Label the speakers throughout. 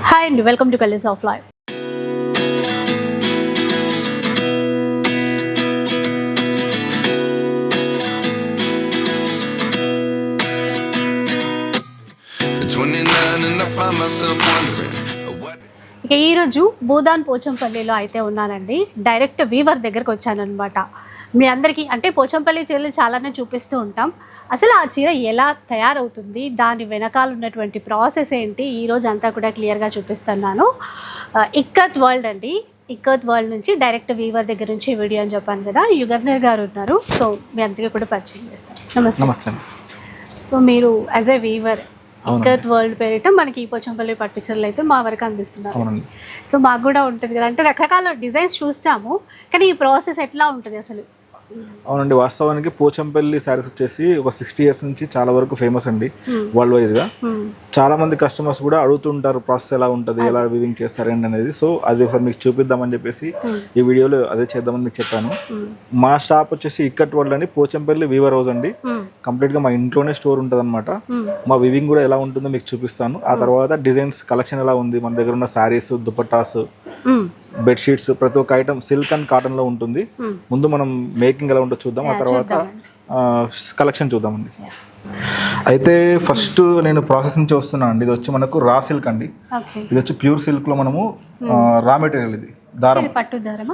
Speaker 1: Hi అండి, welcome to colours of life. ఇక ఈరోజు భూదాన్ పోచంపల్లిలో అయితే ఉన్నానండి. డైరెక్ట్ వీవర్ దగ్గరకు వచ్చానమాట. మీ అందరికీ అంటే పోచంపల్లి చీరలు చాలానే చూపిస్తూ ఉంటాం. అసలు ఆ చీర ఎలా తయారవుతుంది, దాని వెనకాల ఉన్నటువంటి ప్రాసెస్ ఏంటి, ఈరోజు అంతా కూడా క్లియర్గా చూపిస్తున్నాను. ఇక్కత్ వరల్డ్ అండి. ఇక్కత్ వరల్డ్ నుంచి డైరెక్ట్ వీవర్ దగ్గర నుంచి వీడియో అని చెప్పాను కదా. యుగంధర్ గారు ఉన్నారు. సో మీ అందరికీ కూడా పరిచయం చేస్తారు. నమస్తే.
Speaker 2: నమస్తే.
Speaker 1: సో మీరు as a weaver Ikat world పేరిట మనకి ఈ పోచంపల్లి పట్టు చీరలు అయితే మా వరకు అందిస్తున్నారు. సో మాకు కూడా ఉంటుంది కదా, అంటే రకరకాల డిజైన్స్ చూస్తాము, కానీ ఈ ప్రాసెస్ ఎట్లా ఉంటుంది అసలు?
Speaker 2: అవునండి, వాస్తవానికి పోచంపల్లి శారీస్ వచ్చేసి ఒక 60 years నుంచి చాలా వరకు ఫేమస్ అండి వరల్డ్ వైజ్గా. చాలా మంది కస్టమర్స్ కూడా అడుగుతుంటారు ప్రాసెస్ ఎలా ఉంటుంది, ఎలా వీవింగ్ చేస్తారండి అనేది. సో అది ఒకసారి మీకు చూపిద్దామని చెప్పేసి ఈ వీడియోలో అదే చేద్దామని మీకు చెప్పాను. మా షాప్ వచ్చేసి ఇక్కత్ వరల్డ్ అని పోచంపల్లి వీవర్ హౌస్ అండి. కంప్లీట్గా మా ఇంట్లోనే స్టోర్ ఉంటుంది అనమాట. మా వీవింగ్ కూడా ఎలా ఉంటుందో మీకు చూపిస్తాను. ఆ తర్వాత డిజైన్స్ కలెక్షన్ ఎలా ఉంది, మన దగ్గర ఉన్న శారీస్, దుపట్టాస్, బెడ్షీట్స్, ప్రతి ఒక్క ఐటమ్ సిల్క్ అండ్ కాటన్ లో ఉంటుంది. ముందు మనం మేకింగ్ ఎలా ఉంటుందో చూద్దాం, ఆ తర్వాత కలెక్షన్ చూద్దామండి. అయితే ఫస్ట్ నేను ప్రాసెస్ నుంచి వస్తున్నాను అండి. ఇది వచ్చి మనకు రా సిల్క్ అండి. ఇది వచ్చి ప్యూర్ సిల్క్ లో మనము రా మెటీరియల్, ఇది దారం,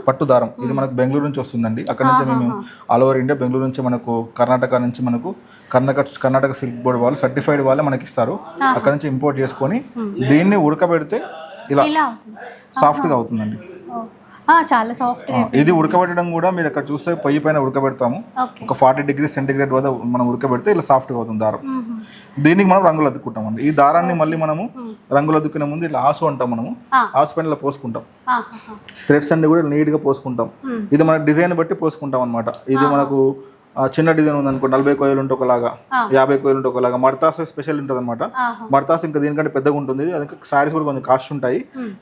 Speaker 2: పట్టు దారం. ఇది మనకు బెంగళూరు నుంచి వస్తుందండి. అక్కడ నుంచి మేము ఆల్ ఓవర్ ఇండియా, బెంగళూరు నుంచి మనకు కర్ణాటక నుంచి మనకు కర్ణాటక సిల్క్ బోర్డ్ వాళ్ళు సర్టిఫైడ్ వాళ్ళే మనకి ఇస్తారు. అక్కడ నుంచి ఇంపోర్ట్ చేసుకొని దీన్ని ఉడకబెడితే ఇలా సాఫ్ట్గా అవుతుందండి.
Speaker 1: చాలా సాఫ్ట్.
Speaker 2: ఇది ఉడకబెట్టడం కూడా మీరు అక్కడ చూస్తే పొయ్యి పైన ఉడకబెడతాము. ఒక 40 degrees సెంటిగ్రేడ్ వద్ద మనం ఉడకబెడితే ఇలా సాఫ్ట్గా అవుతుంది దారం. దీనికి మనం రంగులు అద్దుకుంటామండి. ఈ దారాన్ని మళ్ళీ మనము రంగులు అద్దుకునే ముందు ఇలా ఆసు అంటాం, మనము ఆసు పైన ఇలా పోసుకుంటాం. థ్రెడ్స్ అన్ని కూడా నీట్గా పోసుకుంటాం. ఇది మన డిజైన్ బట్టి పోసుకుంటాం అనమాట. ఇది మనకు చిన్న డిజైన్ ఉంది అనుకో, 40 కోయలు ఉంటే ఒకలాగా, 50 కోయలు ఉంటే ఒకలాగా. మడతాస్ స్పెషల్ ఉంటుంది అనమాట. మడతాస్ ఇంకా దీనికంటే పెద్దగా ఉంటుంది. అందుకే శారీస్ కూడా కొంచెం కాస్ట్ ఉంటాయి.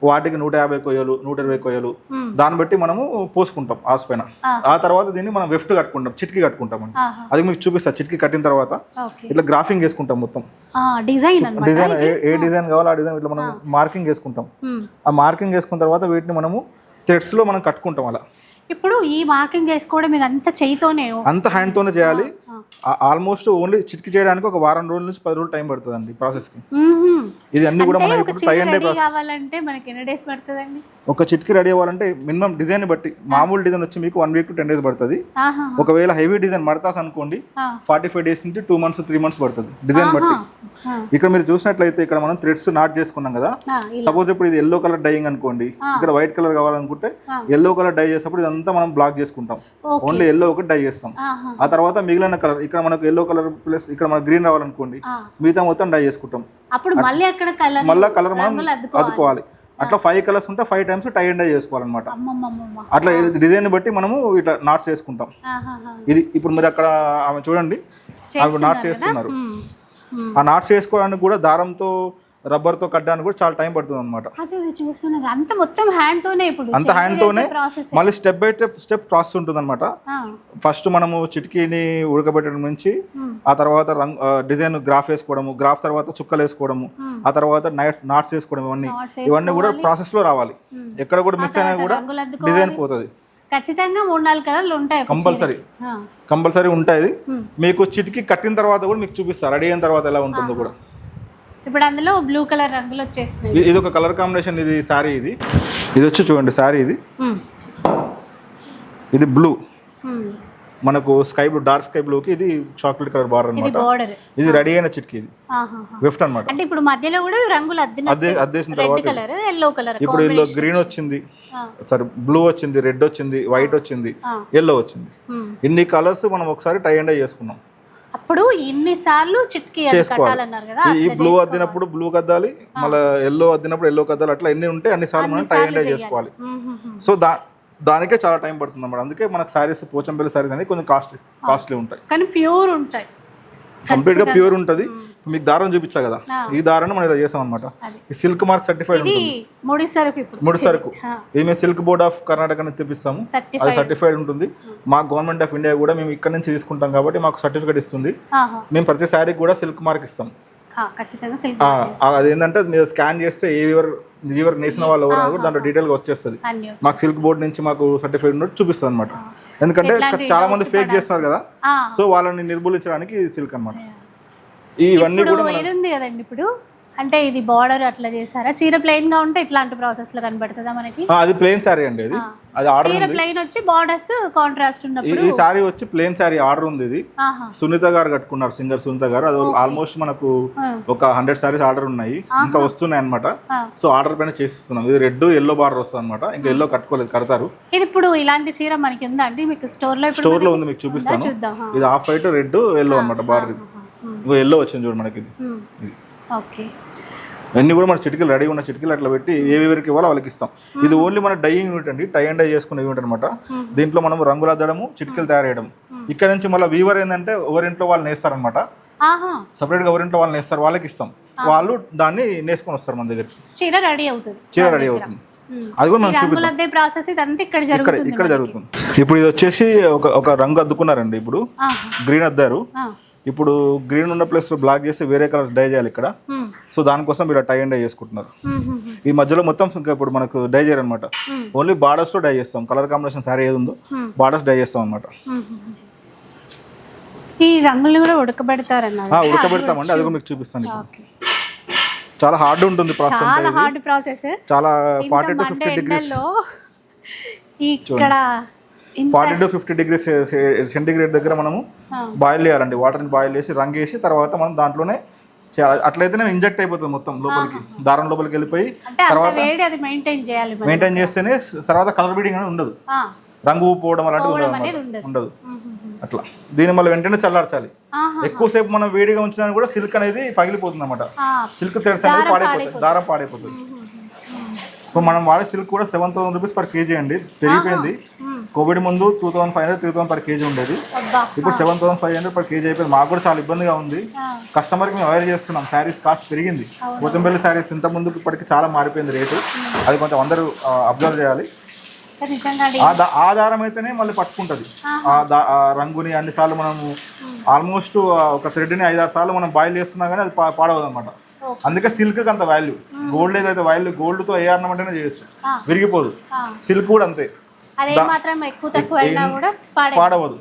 Speaker 2: వాటికి 150 కోయలు, 120 కోయలు, దాన్ని బట్టి మనము పోసుకుంటాం ఆస్ పైన. ఆ తర్వాత దీన్ని మనం వెఫ్ట్ కట్టుకుంటాం, చిట్కి కట్టుకుంటాం అండి. అది మీకు చూపిస్తా. చిట్కి కట్టిన తర్వాత ఇట్లా గ్రాఫింగ్ వేసుకుంటాం. మొత్తం డిజైన్ ఏ డిజైన్ కావాలో ఆ డిజైన్ ఇట్లా మనం మార్కింగ్ వేసుకుంటాం. ఆ మార్కింగ్ వేసుకున్న తర్వాత వీటిని మనము థ్రెడ్స్ లో మనం కట్టుకుంటాం. అలా
Speaker 1: ఇప్పుడు ఈ మార్కింగ్ చేసుకోవడం ఇదంతా చేయితోనే, అంత
Speaker 2: హ్యాండ్ తోనే చేయాలి. ఆల్మోస్ట్ ఓన్లీ చిట్కి చేయడానికి ఒక వారం రోజుల నుంచి 10 రోజులు టైం పడుతుంది అండి ప్రాసెస్ కి. ఇది అన్ని కూడా మనం ఇప్పుడు టై అండ్ డే
Speaker 1: కావాలంటే మనకి ఎన్ని డేస్ పడుతుందండి?
Speaker 2: ఒక చిట్కి రెడీ అవ్వాలంటే మినిమం డిజైన్ బట్టి, మామూలు డిజైన్ వచ్చి మీకు 1 week to 10 days పడుతుంది. ఒకవేళ హెవీ డిజైన్ మడతాస్ అనుకోండి 45 days నుంచి 2 months 3 months పడుతుంది డిజైన్ బట్టి. ఇక్కడ మీరు చూసినట్లయితే ఇక్కడ మనం థ్రెడ్స్ నాట్ చేసుకున్నాం కదా. సపోజ్ ఇప్పుడు ఇది ఎల్లో కలర్ డైయింగ్ అనుకోండి, ఇక్కడ వైట్ కలర్ కావాలనుకుంటే ఎల్లో కలర్ డై చేసేప్పుడు ఇదంతా మనం బ్లాక్ చేసుకుంటాం. ఓన్లీ ఎల్లో ఒకటి డై చేస్తాం. ఆ తర్వాత మిగిలిన కలర్, ఇక్కడ మనకు ఎల్లో కలర్ ప్లస్ ఇక్కడ మనకు గ్రీన్ రావాలనుకోండి, మిగతా మొత్తం డై చేసుకుంటాం. మళ్ళీ కలర్ మనం అద్దుకోవాలి. అట్లా 5 కలర్స్ ఉంటే 5 times టై అండ్ డై చేసుకోవాలన్నమాట. అట్లా డిజైన్ బట్టి మనము ఇట్లా నాట్స్ చేసుకుంటాం. ఇది ఇప్పుడు మీరు అక్కడ ఆమె చూడండి, ఆమె నాట్స్ చేస్తున్నారు. ఆ నాట్స్ చేసుకోవడానికి కూడా దారంతో, రబ్బర్ తో కట్టడానికి కూడా చాలా టైం పడుతుంది అనమాట. అంత హ్యాండ్ తోనే మళ్ళీ స్టెప్ బై స్టెప్ ప్రాసెస్ ఉంటుంది అనమాట. ఫస్ట్ మనము చిటికీని ఉడకబెట్టడం నుంచి, ఆ తర్వాత డిజైన్ గ్రాఫ్ వేసుకోవడము, గ్రాఫ్ తర్వాత చుక్కలు వేసుకోవడము, ఆ తర్వాత నాట్స్ వేసుకోవడం, ఇవన్నీ కూడా ప్రాసెస్ లో రావాలి. ఎక్కడ కూడా మిస్ అయినా కూడా డిజైన్ పోతుంది.
Speaker 1: ఖచ్చితంగా 3-4 కలర్లు ఉంటాయి,
Speaker 2: కంపల్సరీ ఉంటాయి. మీకు చిటికి కట్టిన తర్వాత కూడా మీకు చూపిస్తారు రెడీ అయిన తర్వాత ఎలా ఉంటుందో కూడా.
Speaker 1: ఇప్పుడు అందులో బ్లూ కలర్ రంగులు వచ్చేసినాయి.
Speaker 2: ఇది ఒక కలర్ కాంబినేషన్. ఇది శారీ, ఇది వచ్చి చూడండి శారీ, ఇది బ్లూ, మనకు స్కై బ్లూ, డార్క్ స్కై బ్లూకి ఇది చాక్లెట్ కలర్ బార్డర్ అన్నమాట. ఇది రెడీ అయిన చిట్కి, ఇది వెఫ్ట్ అన్నమాట.
Speaker 1: అంటే ఇప్పుడు మధ్యలో కూడా రంగులు
Speaker 2: అద్దేసిన తర్వాత ఇప్పుడు ఇల్లు గ్రీన్ వచ్చింది, సారీ బ్లూ వచ్చింది, రెడ్ వచ్చింది, వైట్ వచ్చింది, ఎల్లో వచ్చింది. ఇన్ని కలర్స్ మనం ఒకసారి టై అండ్ డై చేసుకున్నాం.
Speaker 1: అప్పుడు ఇన్ని సార్లు చిట్కి కట్టాలన్నారు కదా.
Speaker 2: ఈ బ్లూ అద్దినప్పుడు బ్లూ కద్దాలి, మళ్ళీ ఎల్లో అద్దినప్పుడు ఎల్లో కద్దాలి. అట్లా ఎన్ని ఉంటే అన్ని సార్లు మనం టై అండ్ డై చేసుకోవాలి. సో దానికే చాలా టైం పడుతుంది అన్నమాట. అందుకే మనకు శారీస్, పోచంపల్లి శారీస్ అనేది కొంచెం కాస్ట్లీ ఉంటాయి,
Speaker 1: కానీ ప్యూర్ ఉంటాయి,
Speaker 2: కంప్లీట్ గా ప్యూర్ ఉంటుంది. మీకు దారం చూపించా కదా, ఈ దారాన్ని మనం ఇలా చేసాం అనమాట. ఈ సిల్క్ మార్క్ సర్టిఫైడ్ ఉంటుంది. ముడి సరుకు ఇది మేము సిల్క్ బోర్డ్ ఆఫ్ కర్ణాటక నుంచి తెప్పిస్తాము. అది సర్టిఫైడ్ ఉంటుంది. మా గవర్నమెంట్ ఆఫ్ ఇండియా కూడా మేము ఇక్కడ నుంచి తీసుకుంటాం కాబట్టి మాకు సర్టిఫికేట్ ఇస్తుంది. మేము ప్రతి శారీకి కూడా సిల్క్ మార్క్ ఇస్తాం.
Speaker 1: ఖచ్చితంగా సిల్క్
Speaker 2: అదేంటంటే మీరు స్కాన్ చేస్తే ఏ వీవర్ నేసిన వాళ్ళు ఎవరైనా కూడా దాంట్లో డీటెయిల్గా వచ్చేస్తుంది. మాకు సిల్క్ బోర్డ్ నుంచి మాకు సర్టిఫైడ్ ఉన్నట్టు చూపిస్తుంది అనమాట. ఎందుకంటే చాలా మంది ఫేక్ చేస్తున్నారు కదా, సో వాళ్ళని నిర్మూలించడానికి సిల్క్ అనమాట. ఇవన్నీ కూడా
Speaker 1: ఉంది కదండి ఇప్పుడు, అంటే ఇది బార్డర్ అట్లా చేశారా? చీర ప్లెయిన్ గా ఉంటే ఇట్లాంటి ప్రాసెస్ లో కనబడుతుందా మనకి?
Speaker 2: అది ప్లెయిన్ సారీ అండి, అది ఆర్డర్.
Speaker 1: చీర ప్లెయిన్ వచ్చి బార్డర్స్ కాంట్రాస్ట్ ఉన్నప్పుడు
Speaker 2: ఈ సారీ వచ్చి ప్లెయిన్ సారీ ఆర్డర్ ఉంది. ఇది సునీత గారు కట్టుకున్నారు, సింగర్ సునీత గారు. అది ఆల్మోస్ట్ మనకు ఒక 100 సారీస్ ఆర్డర్ ఉన్నాయి, ఇంకా వస్తున్నాయి అనమాట. సో ఆర్డర్ పైన చేస్తున్నాం. ఇది రెడ్ ఎల్లో బార్డర్ వస్తుంది అనమాట. ఇంకా ఎల్లో కట్టుకోలేదు, కడతారు.
Speaker 1: ఇది ఇప్పుడు ఇలాంటి చీర మనకి ఉందా అండి? మీకు స్టోర్ లో ఉంది, మీకు
Speaker 2: చూపిస్తాను. ఇది ఆఫ్ వైట్ రెడ్ ఎల్లో అనమాట బార్డర్. ఇంకో ఎల్లో వచ్చింది చూడు మనకి. ఇది
Speaker 1: ఓకే.
Speaker 2: అన్నీ కూడా మన చిటికలు రెడీ ఉన్న చిటికలు అట్లా పెట్టి ఏ ఎవరికి ఇవ్వాలో వాళ్ళకి ఇస్తాం. ఇది ఓన్లీ మన డైయింగ్ యూనిట్ అండి, టై అండ్ డై చేసుకునే యూనిట్ అనమాట. దీంట్లో మనం రంగులు అద్దడము, చిటికలు తయారు చేయడం. ఇక్కడ నుంచి మళ్ళీ వీవర్ ఏంటంటే ఎవరింట్లో వాళ్ళు నేస్తారనమాట. సపరేట్ గా ఎవరింట్లో వాళ్ళు నేస్తారు, వాళ్ళకి ఇస్తాం. వాళ్ళు దాన్ని నేసుకొని వస్తారు మన దగ్గరికి.
Speaker 1: చీర రెడీ అవుతుంది.
Speaker 2: అది కూడా మనం చూపిస్తాం. ఇక్కడ జరుగుతుంది. ఇప్పుడు ఇది వచ్చేసి ఒక రంగు అద్దుకున్నారండి. ఇప్పుడు గ్రీన్ అద్దారు. ఇప్పుడు గ్రీన్ ఉన్న ప్లేస్ బ్లాక్ చేసి వేరే కలర్ డై చేయాలి ఇక్కడ. సో దానికోసం మీరు టై అండ్ డై చేసుకుంటున్నారు. ఈ మధ్యలో మొత్తం ఇంకా ఇప్పుడు మనకు డై చేయరు అనమాట. ఓన్లీ బార్డర్స్ లో డై చేస్తాం. కలర్ కాంబినేషన్ సారీ ఏది ఉందో బార్డర్స్ డై చేస్తాం అనమాట.
Speaker 1: ఈ రంగులు కూడా
Speaker 2: ఉడకబెడతామండి. అది కూడా మీకు చూపిస్తాను. చాలా హార్డ్ ఉంటుంది ప్రాసెస్. చాలా 40 to 50 degrees.
Speaker 1: ఇక్కడ
Speaker 2: 40 to 50 degrees సెంటిగ్రేడ్ దగ్గర మనము బాయిల్ చేయాలండి. వాటర్ని బాయిల్ చేసి రంగు వేసి తర్వాత మనం దాంట్లోనే అట్లయితేనే ఇంజెక్ట్ అయిపోతుంది మొత్తం లోపలికి, దారం లోపలికి వెళ్ళిపోయి తర్వాత మెయింటైన్ చేస్తేనే తర్వాత కలర్ బీడింగ్ అనేది ఉండదు, రంగు పోవడం అలాంటిది ఉండదు. అట్లా దీన్ని మళ్ళీ వెంటనే చల్లార్చాలి. ఎక్కువసేపు మనం వేడిగా ఉంచినా కూడా సిల్క్ అనేది పగిలిపోతుంది అనమాట. సిల్క్ థ్రెడ్స్ అనేది పాడైపోతుంది, దారం పాడైపోతుంది. సో మనం వాడే సిల్క్ కూడా 7,000 rupees per kg అండి. పెరిగిపోయింది. కోవిడ్ ముందు 2,500, 3,000 per kg ఉండేది. ఇప్పుడు 7,500 per kg అయిపోయింది. మాకు కూడా చాలా ఇబ్బందిగా ఉంది. కస్టమర్కి మేము అవేర్ చేస్తున్నాం. శారీస్ కాస్ట్ పెరిగింది. పోచంపల్లి శారీస్ ఇంత ముందుకు ఇప్పటికి చాలా మారిపోయింది రేటు. అది కొంచెం అందరూ అబ్జర్వ్ చేయాలి. ఆ దారం అయితేనే మళ్ళీ పట్టుకుంటుంది. ఆ రంగుని అన్నిసార్లు మనము ఆల్మోస్ట్ ఒక థ్రెడ్ని 5-6 సార్లు మనం బాయిల్ చేస్తున్నా కానీ అది పాడవదు అనమాట. అందుకే సిల్క్ అంత వాల్యూ. గోల్డ్ ఏదైతే వాల్యూ, గోల్డ్ తో ఏ ఆర్నమెంట్ అయినా చేయొచ్చు, విరిగిపోదు. సిల్క్ కూడా అంతే, పాడవదు.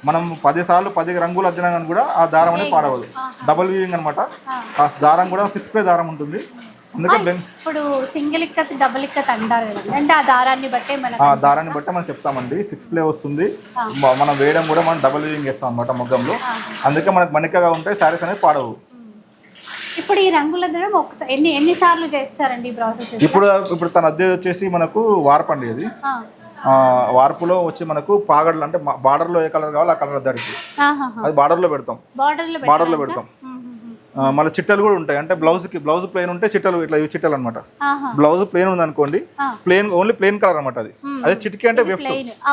Speaker 2: మనం 10 సార్లు 10 రంగులు అద్దినా కానీ కూడా ఆ దారం అనేది పాడవదు. డబుల్ వీవింగ్ అనమాట. ఆ దారం కూడా 6 ప్లే దారం ఉంటుంది. అందుకే
Speaker 1: ఇప్పుడు సింగిల్ ఇక్కత్ డబుల్ ఇక్కత్ అంటారు కదా, అంటే ఆ దారాన్ని
Speaker 2: బట్టే మనం చెప్తామండి. 6 ప్లే వస్తుంది. మనం వేయడం కూడా మనం డబుల్ వీవింగ్ చేస్తాం అనమాట మగ్గంలో. అందుకే మనకు మణికగా ఉంటాయి, శారీస్ అనేది పాడవు.
Speaker 1: ఇప్పుడు ఈ రంగుల ఎన్ని సార్లు చేస్తారండి ఈ ప్రాసెస్?
Speaker 2: ఇప్పుడు తన అద్దె వచ్చేసి మనకు వార్పండి. అది వార్పులో వచ్చి మనకు పాగడలు, అంటే బార్డర్ లో ఏ కలర్ కావాలో ఆ కలర్ అద్దడికి అది బార్డర్ లో పెడతాం. మళ్ళీ చిట్టలు కూడా ఉంటాయి. అంటే బ్లౌజ్ ప్లెయిన్ ఉంటే చిట్టలు, ఇట్లా ఇవి చిట్టలు అనమాట. బ్లౌజ్ ప్లెయిన్ ఉంది అనుకోండి, ఓన్లీ ప్లెయిన్ కలర్ అనమాట. అది అదే చిటికి అంటే వెఫ్ట్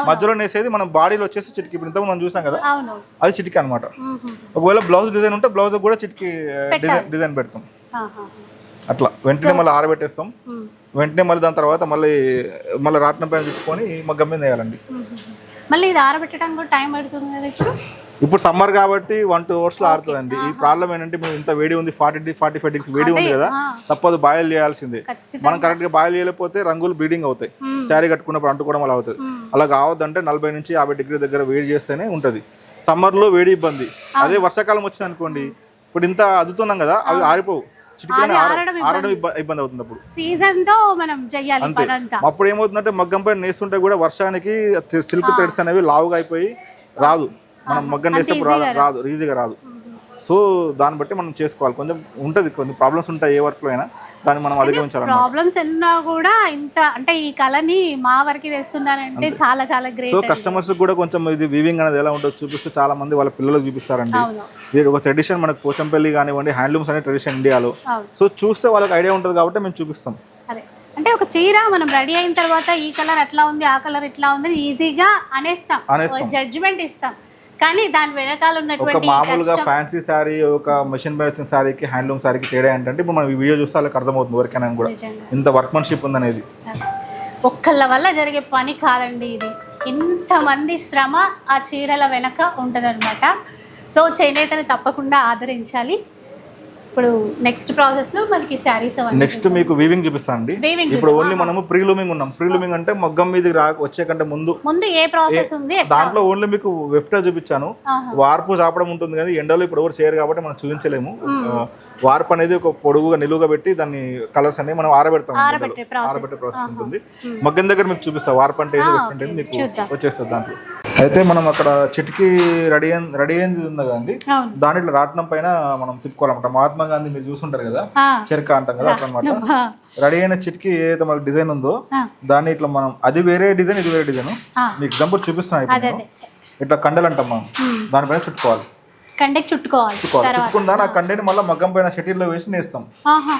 Speaker 2: మధ్యలో నేసేది. మనం బాడీలో వచ్చేసి చిటికి, ఇప్పుడు ఇంతకు మనం చూసాం కదా, అది చిటికి అనమాట. ఒకవేళ బ్లౌజ్ డిజైన్ ఉంటే బ్లౌజ్ కూడా చిటికి డిజైన్ పెడతాం. అట్లా వెంటనే మళ్ళీ ఆరబెట్టేస్తాం. వెంటనే మళ్ళీ దాని తర్వాత మళ్ళీ రాట్నం పైన చుట్టుకొని మగ్గం మీద వేయాలండి.
Speaker 1: మళ్ళీ ఇది ఆరబెట్టడానికి కూడా టైం పడుతుంది కదా.
Speaker 2: ఇప్పుడు సమ్మర్ కాబట్టి 1-2 hours లో ఆరుతుందండి. ఈ ప్రాబ్లం ఏంటంటే ఇంత వేడి ఉంది, 40-45 degrees వేడి ఉంది కదా, తప్పదు బాయిల్ చేయాల్సిందే. మనం కరెక్ట్ గా బాయిల్ చేయలేకపోతే రంగులు బ్లీడింగ్ అవుతాయి. శారీ కట్టుకున్నప్పుడు అంటుకోవడం అలా అవుతుంది. అలా కావద్దంటే 40 నుంచి 50 degrees దగ్గర వేడి చేస్తేనే ఉంటది. సమ్మర్ లో వేడి ఇబ్బంది. అదే వర్షాకాలం వచ్చింది అనుకోండి, ఇప్పుడు ఇంత అద్దుతున్నాం కదా, అవి ఆరిపోవు. ఆరడం ఇబ్బంది అవుతుంది. అప్పుడు సీజన్ తో మనం చెయ్యాలి. అప్పుడు ఏమవుతుందంటే మగ్గం పైన నేస్తుంటే కూడా వర్షానికి సిల్క్ థ్రెడ్స్ అనేవి లావుగా అయిపోయి రాదు. మనం మగ్గం నేసేప్పుడు రాదు, ఈజీగా రాదు. సో దాన్ని బట్టి మనం చేసుకోవాలి. కొంచెం ఉంటుంది, కొన్ని ప్రాబ్లమ్స్ ఉంటాయి ఏ వర్క్ లో అయినా, దాన్ని మనం అధిగమించాలి.
Speaker 1: ప్రాబ్లమ్స్ ఉన్నా కూడా ఇంత అంటే ఈ కళని మా వరకు తెస్తున్నారంటే చాలా చాలా గ్రేట్.
Speaker 2: సో కస్టమర్స్ కూడా కొంచెం ఇది వీవింగ్ అనేది ఎలా ఉంటుందో చూపిస్తే చాలా మంది వాళ్ళ పిల్లలకు చూపిస్తారండి. ఇది ఒక ట్రెడిషన్ మనకు, పోచంపల్లి కానివ్వండి, హ్యాండ్లూమ్స్ అనే ట్రెడిషన్ ఇండియాలో. సో చూస్తే వాళ్ళకి ఐడియా ఉంటుంది కాబట్టి మేము చూపిస్తాం.
Speaker 1: అంటే ఒక చీర మనం రెడీ అయిన తర్వాత ఈ కలర్ అట్లా ఉంది, ఆ కలర్ ఇట్లా ఉంది ఈజీగా అనేస్తాం, జడ్జిమెంట్ ఇస్తాం. కానీ దాని వెనకాల ఉన్నటువంటి
Speaker 2: ఒక మామూలుగా ఫ్యాన్సీ శారీ, ఒక మెషిన్ పై వచ్చిన శారీకి హ్యాండ్లూమ్ శారీకి తేడా ఏంటంటే, ఇప్పుడు మనం ఈ వీడియో చూస్తే వాళ్ళకి అర్థమవుతుంది ఎవరికైనా కూడా ఇంత వర్క్మన్షిప్ ఉందనేది.
Speaker 1: ఒక్కళ్ళ వల్ల జరిగే పని కాదండి ఇది. ఇంతమంది శ్రమ ఆ చీరల వెనక ఉంటుందన్నమాట. సో చేనేతని తప్పకుండా ఆదరించాలి. ఇప్పుడు నెక్స్ట్ ప్రాసెస్ లో మనకి శారీస్
Speaker 2: నెక్స్ట్ మీకు వీవింగ్ చూపిస్తాను అండి. ఇప్పుడు ఓన్లీ మనము ప్రీ లూమింగ్ ఉన్నాం. ప్రీ లూమింగ్ అంటే మగ్గం మీదకి వచ్చే కంటే ముందు
Speaker 1: ఏ ప్రాసెస్ ఉంది,
Speaker 2: దాంట్లో ఓన్లీ మీకు వెఫ్టా చూపించాను. వార్పు చాపడం ఉంటుంది కానీ ఎండలో ఇప్పుడు ఎవరు చేయరు కాబట్టి మనం చూపించలేము. వార్పు అనేది ఒక పొడుగుగా నిలువుగా పెట్టి దాన్ని కలర్స్ అనేవి మనం ఆరబెడతాం. ఆరబెట్టే ప్రాసెస్ ఉంటుంది. మగ్గం దగ్గర మీకు చూపిస్తా వార్పు అంటే ఏది మీకు వచ్చేస్తుంది దాంట్లో. అయితే మనం అక్కడ చిటికి రెడీ అయింది ఉంది కదండి, దాని ఇట్లా రాట్నం పైన మనం తిప్పుకోవాలన్నమాట. మహాత్మా గాంధీ మీరు చూసుంటారు కదా, చెరక అంటాం కదా అట్లా అనమాట. రెడీ అయిన చిటికి ఏదైతే మనకి డిజైన్ ఉందో దాన్ని ఇట్లా మనం, అది వేరే డిజైన్ ఇది వేరే డిజైన్, మీకు ఎగ్జాంపుల్ చూపిస్తున్నాను. ఇట్లా కండలు అంటాం మనం, దానిపైన చుట్టుకోవాలి. చుట్టుకున్న దాని ఆ కండెని మళ్ళీ మగ్గం పైన షటిల్లో వేసి నేస్తాం.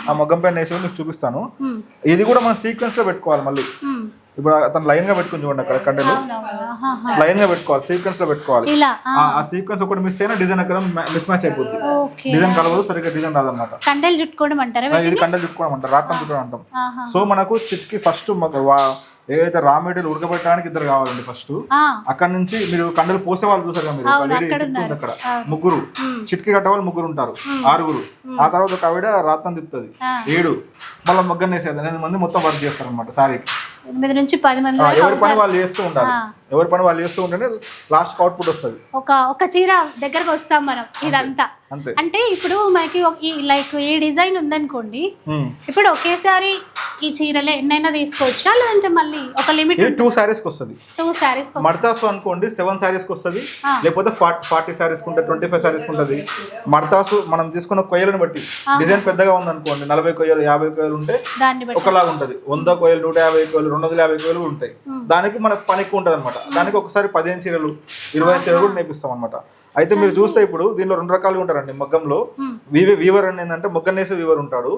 Speaker 2: ఆ మగ్గం పైన వేసి మీకు చూపిస్తాను. ఇది కూడా మనం సీక్వెన్స్ లో పెట్టుకోవాలి. మళ్ళీ ఇప్పుడు అతను లైన్ గా పెట్టుకుని చూడండి, అక్కడ కండెలు లైన్ గా పెట్టుకోవాలి, సీక్వెన్స్ లో పెట్టుకోవాలి. ఆ సీక్వెన్స్ ఒకటి మిస్ అయినా డిజైన్ అక్కడ మిస్ మ్యాచ్ అయిపోతుంది. డిజైన్ కలవదు, సరిగ్గా డిజైన్ రాదన్నమాట.
Speaker 1: కండెలు చుట్టుకోవడం అంటారు,
Speaker 2: ఇది కండెలు చుట్టుకోవడం అంటారు, రాట్నం చుట్టుకోవడం అంటాం. సో మనకు చిట్కి ఫస్ట్ ఏదైతే రా మెటీరియల్ ఉడకబెట్టడానికి ఇద్దరు కావాలండి. ఫస్ట్ అక్కడ నుంచి మీరు కండలు పోసే వాళ్ళు చూసారు కదా, మీరు అక్కడ ముగ్గురు, చిట్కి కట్టే వాళ్ళు ముగ్గురు ఉంటారు, 6గురు. ఆ తర్వాత ఒక ఆవిడ రాత్నం తిప్పుతుంది, 7. మళ్ళీ మగ్గం వేసేది 8 మంది మొత్తం వర్క్ చేస్తారు అనమాట. సారీ
Speaker 1: 8 నుంచి 10 మంది
Speaker 2: ఎవరి పని వాళ్ళు చేస్తూ ఉంటారు. ఎవరి పని వాళ్ళు చేస్తూ ఉంటేనే లాస్ట్ అవుట్పుట్ వస్తుంది.
Speaker 1: ఒక చీర దగ్గరకు వస్తాం మనం. ఇదంతా అంటే ఇప్పుడు మనకి లైక్ ఈ డిజైన్ ఉందనుకోండి, ఇప్పుడు ఒకేసారి ఈ చీరలే ఎన్నైనా తీసుకోవచ్చా, లేదంటే మళ్ళీ ఒక లిమిట్?
Speaker 2: 2 సారీస్ కి వస్తుంది. 2 సారీస్ మడతాసు అనుకోండి 7 సారీస్ కి వస్తుంది, లేకపోతే 40 సారీస్ కుంటే 25 సారీస్ ఉంటుంది. మడతాసు మనం తీసుకున్న కొయ్యలను బట్టి, డిజైన్ పెద్దగా ఉందనుకోండి, 40 కొయ్యలు 50 కొయ్యలు ఉంటే ఒకలాగా ఉంటది. 100 కొయ్యలు 150 కొయ్యలు 250 కొయ్యలు ఉంటాయి. దానికి మనకు పని ఎక్కువ ఉంటుంది అనమాట. దానికి ఒకసారి 15 చీరలు 20 చీరలు కూడా నేపిస్తాం అనమాట. అయితే మీరు చూస్తే ఇప్పుడు దీనిలో 2 రకాలుగా ఉంటారండి మగ్గంలో. వీవర్ అని ఏంటంటే మొగ్గం నేసే వీవర్ ఉంటాడు,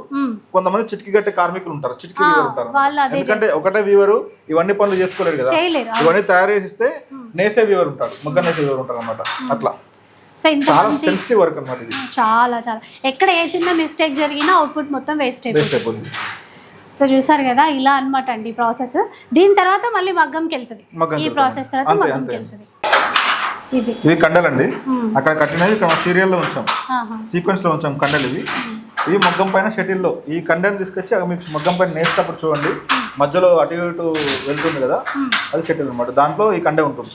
Speaker 2: కొంతమంది చిటికి గట్టే కార్మికులు ఉంటారు, చిటికి వీవర్ ఉంటారు. ఎందుకంటే ఒకటే వీవరు ఇవన్నీ పనులు చేసుకోలేరు కదా, ఇవన్నీ తయారు చేసిస్తే నేసే వీవర్ ఉంటాడు, మొగ్గం నేసే వీవర్ ఉంటారు అనమాట. అట్లా చాలా సెన్సిటివ్ వర్క్ అనమాట ఇది.
Speaker 1: చాలా ఎక్కడ ఏ చిన్న మిస్టేక్ జరిగినా అవుట్పుట్ మొత్తం వేస్ట్ అయిపోతుంది. సో చూసారు కదా, ఇలా అనమాట అండి ప్రాసెస్. దీని తర్వాత మళ్ళీ మగ్గంకి వెళ్తుంది. ఈ ప్రాసెస్ తర్వాత మగ్గంకి వెళ్తుంది.
Speaker 2: ఇవి కండలండి, అక్కడ కట్టినవి ఇక్కడ సీరియల్ లో ఉంచాం, సీక్వెన్స్ లో ఉంచాం కండలు. ఇవి మగ్గం పైన షటిల్లో ఈ కండని తీసుకొచ్చి మీకు మగ్గం పైన నేసేటప్పుడు చూడండి, మధ్యలో అటు ఇటు వెళ్తుంది కదా, అది షటిల్ అనమాట. దాంట్లో ఈ కండే ఉంటుంది.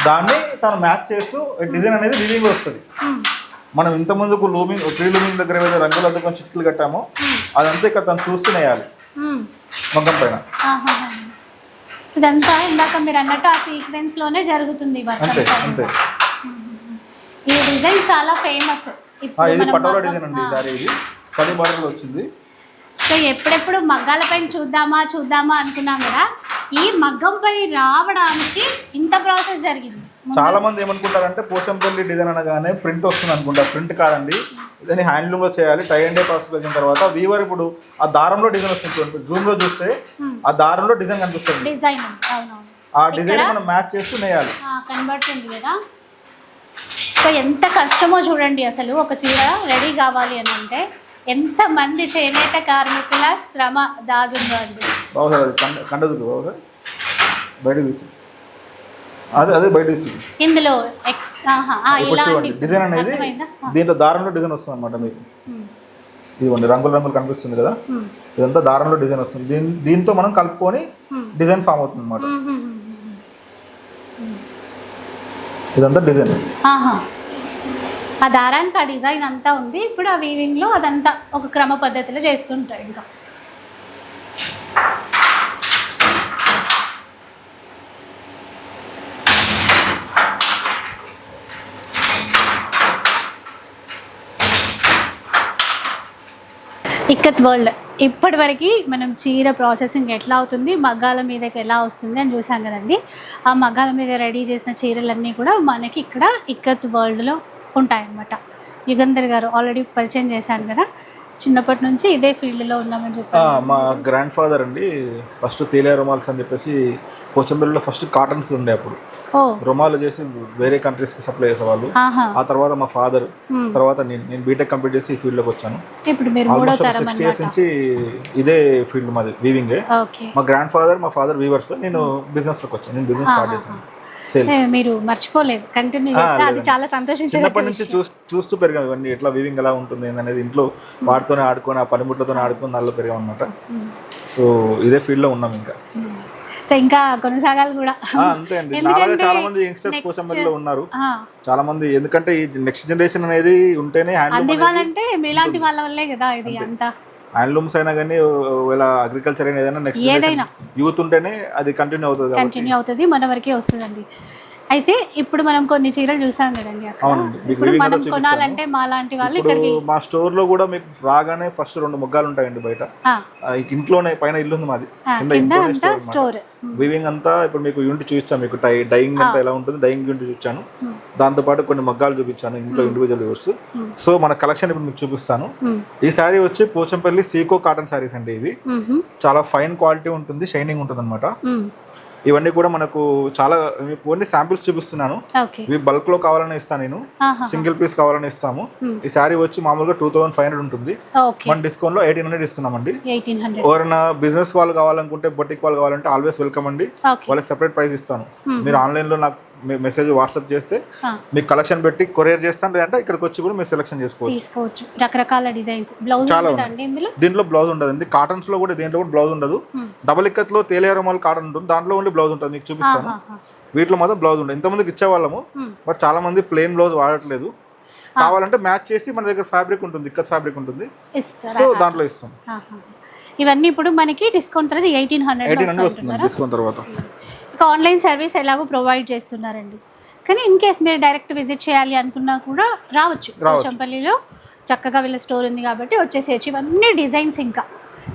Speaker 2: దాన్ని తను మ్యాచ్ చేస్తూ డిజైన్ అనేది వీవింగ్ వస్తుంది. మనం ఇంత ముందుకు లూమింగ్ ప్రీ లూమింగ్ దగ్గర ఏదైతే రంగులు అద్దుకొని చిటికలు కట్టామో అదంతా ఇక్కడ తను చూస్తూనే వేయాలి మగ్గం పైన.
Speaker 1: సో ఇదంతా ఇందాక మీరు అన్నట్టు ఆ సీక్వెన్స్ లోనే జరుగుతుంది. ఈ డిజైన్ చాలా ఫేమస్.
Speaker 2: ఇది పటోలా డిజైన్ అండి. సారీ ఇది 10 బార్డర్లు వచ్చింది.
Speaker 1: సో ఎప్పుడెప్పుడు మగ్గాల పైన చూద్దామా అనుకున్నాం కదా, ఈ మగ్గం పై రావడానికి ఇంత ప్రాసెస్ జరిగింది.
Speaker 2: చాలా మంది ఏమనుకుంటారంటే పోచంపల్లి డిజైన్ అనగానే ప్రింట్ వస్తుంది అనుకుంటారు. ప్రింట్ కాదండి, ఇదని హ్యాండ్లూమ్ లో చేయాలి. టై అండ్ డే ప్రాసెస్ వచ్చిన తర్వాత వీవర్ ఇప్పుడు ఆ దారంలో డిజైన్ వస్తుంది. జూమ్ లో చూస్తే ఆ దారంలో డిజైన్ కనిపిస్తుంది. ఆ డిజైన్ మనం మ్యాచ్ చేస్తూ నేయాలి,
Speaker 1: కనబడుతుంది కదా. సో ఎంత కష్టమో చూడండి అసలు. ఒక చీర రెడీ కావాలి అని అంటే ఎంత మంది చేనేత కార్మికుల శ్రమ దాగుందో అండి.
Speaker 2: కండదు బయట తీసి అదే బయట తీసి ఇందులో చూడండి డిజైన్ అనేది దీంట్లో దారంలో డిజైన్ వస్తుంది అనమాట. మీకు ఇదిగోండి రంగులు కనిపిస్తుంది కదా, ఇదంతా దారంలో డిజైన్ వస్తుంది. దీంతో మనం కలుపుకొని డిజైన్ ఫామ్ అవుతుంది అనమాట. ఇదంతా డిజైన్,
Speaker 1: ఆ దారానికి ఆ డిజైన్ అంతా ఉంది. ఇప్పుడు ఆ వీవింగ్ లో అదంతా ఒక క్రమ పద్ధతిలో చేస్తుంటారు. ఇంకా ఇక్కత్ వరల్డ్ ఇప్పటివరకు మనం చీర ప్రాసెసింగ్ ఎట్లా అవుతుంది, మగ్గాల మీదకి ఎలా వస్తుంది అని చూసాం కదండి. ఆ మగ్గాల మీద రెడీ చేసిన చీరలన్నీ కూడా మనకి ఇక్కడ ఇక్కత్ వరల్డ్లో ఉంటాయన్నమాట. యుగంధర్ గారు ఆల్రెడీ పరిచయం చేశాను కదా, చిన్నప్పటి నుంచి ఇదే ఫీల్డ్లో ఉన్నామని చెప్పారు.
Speaker 2: మా గ్రాండ్ ఫాదర్ అండి ఫస్ట్ తేలియా రుమాల్స్ అని చెప్పేసి పోచంపల్లిలో ఫస్ట్ కాటన్స్ ఉండే, అప్పుడు రుమాలు చేసి వేరే కంట్రీస్కి సప్లై చేసేవాళ్ళు. ఆ తర్వాత మా ఫాదర్, తర్వాత నేను బీటెక్ కంప్లీట్ చేసి ఈ ఫీల్డ్లోకి వచ్చాను.
Speaker 1: ఇప్పుడు మీరు
Speaker 2: 6 years నుంచి ఇదే ఫీల్డ్ మాది, వీవింగే. మా గ్రాండ్ ఫాదర్ మా ఫాదర్ వీవర్స్, నేను బిజినెస్లోకి వచ్చాను. నేను బిజినెస్ స్టార్ట్ చేశాను. సేల్స్
Speaker 1: మీరు మర్చిపోలేదు, కంటిన్యూ చేస్తే అది చాలా సంతోషించే
Speaker 2: చిన్నప్పటి నుంచి చూస్తూ పెరిగాం ఇవన్నీ ఎట్లా వీవింగ్ ఎలా ఉంటుంది అనేది ఇంట్లో వాటితోనే ఆడుకొని ఆ పనిముట్లతోనే ఆడుకొని దానిలో పెరిగాం అనమాట. సో ఇదే ఫీల్డ్ లో ఉన్నాం ఇంకా.
Speaker 1: సో ఇంకా కొనసాగాలి కూడా.
Speaker 2: అంతే అండి. నాలాగా చాలా మంది యంగ్స్టర్స్ పోచంపల్లిలో ఉన్నారు చాలా మంది. ఎందుకంటే ఈ నెక్స్ట్ జనరేషన్ అనేది ఉంటేనే
Speaker 1: అందివ్వాలంటే మీలాంటి వాళ్ళ వల్లే కదా ఇది అంతా.
Speaker 2: హ్యాండ్లూమ్స్ అయినా కానీ ఇలా అగ్రికల్చర్ అయినా ఏదైనా నెక్స్ట్
Speaker 1: ఏదైనా
Speaker 2: యూత్ ఉంటేనే అది కంటిన్యూ అవుతుంది
Speaker 1: మన వరకే వస్తుందండి. అయితే ఇప్పుడు మనం కొన్ని చీరలు చూసాం కదండి అక్కడ. ఇప్పుడు మనం కొనాలంటే మా లాంటి వాళ్ళు ఇక్కడికి
Speaker 2: మా స్టోర్ లో కూడా మీకు రాగానే ఫస్ట్ 2 మొగ్గాలు ఉంటాయండి బయట. ఇంట్లోనే పైన ఇల్లు ఉంది మాది, కింద
Speaker 1: స్టోర్.
Speaker 2: వీవింగ్ అంతా ఇప్పుడు మీకు యూనిట్ చూపించాను, మీకు డైయింగ్ అంతా ఎలా ఉంటుంది డైయింగ్ యూనిట్ చూపించాను. దాంతో పాటు కొన్ని మగ్గాలు చూపించాను ఇంట్లో ఇండివిజువల్ వ్యూవర్స్. సో మన కలెక్షన్ ఇప్పుడు మీకు చూపిస్తాను. ఈ శారీ వచ్చి పోచంపల్లి సీకో కాటన్ శారీస్ అండి. ఇవి చాలా ఫైన్ క్వాలిటీ ఉంటుంది, షైనింగ్ ఉంటుంది అనమాట. ఇవన్నీ కూడా మనకు చాలా ఓన్లీ శాంపిల్స్ చూపిస్తున్నాను. ఇవి బల్క్ లో కావాలని ఇస్తాను నేను, సింగిల్ పీస్ కావాలని ఇస్తాము. ఈ శారీ వచ్చి మామూలుగా 2500 ఉంటుంది, మన డిస్కౌంట్ లో 1800 ఇస్తున్నామండి. ఎవరైనా బిజినెస్ వాళ్ళు కావాలనుకుంటే బొటిక్ వాళ్ళు కావాలంటే ఆల్వేస్ వెల్కమ్ అండి, వాళ్ళకి సెపరేట్ ప్రైస్ ఇస్తాను. మీరు ఆన్లైన్ లో నాకు మెసేజ్ వాట్సాప్ చేస్తే మీకు కలెక్షన్ పెట్టి కొరియర్ చేస్తాను, లేదంటే ఇక్కడికి వచ్చి కూడా మీరు సెలెక్షన్ చేసుకోవచ్చు.
Speaker 1: రకరకాల డిజైన్స్. చాలా
Speaker 2: దీంట్లో బ్లౌజ్ ఉండదు, కాటన్స్ లో కూడా దీంట్లో కూడా బ్లౌజ్ ఉండదు. డబల్ ఇక్కత్ లో తేలియారమాల్ కాటన్ ఉంటుంది, దాంట్లో ఓన్లీ బ్లౌజ్ ఉంటుంది, మీకు చూపిస్తాను. వీటిలో మాత్రం బ్లౌజ్ ఉండదు. ఇంతమందికి ఇచ్చేవాళ్ళము, బట్ చాలా మంది ప్లెయిన్ బ్లౌజ్ వాడట్లేదు. కావాలంటే మ్యాచ్ చేసి మన దగ్గర ఫ్యాబ్రిక్ ఉంటుంది, ఇక్కత్ ఫ్యాబ్రిక్ ఉంటుంది, సో దాంట్లో ఇస్తాం.
Speaker 1: ఇవన్నీ ఇప్పుడు మనకి డిస్కౌంట్ తర్వాత 1800
Speaker 2: వస్తుంది డిస్కౌంట్ తర్వాత.
Speaker 1: ఇక ఆన్లైన్ సర్వీస్ ఎలాగో ప్రొవైడ్ చేస్తున్నారండి, కానీ ఇన్ కేస్ మీరు డైరెక్ట్ విజిట్ చేయాలి అనుకున్నా కూడా రావచ్చు. పోచంపల్లిలో చక్కగా వీళ్ళ స్టోర్ ఉంది కాబట్టి వచ్చేసేయచ్చు. ఇవన్నీ డిజైన్స్ ఇంకా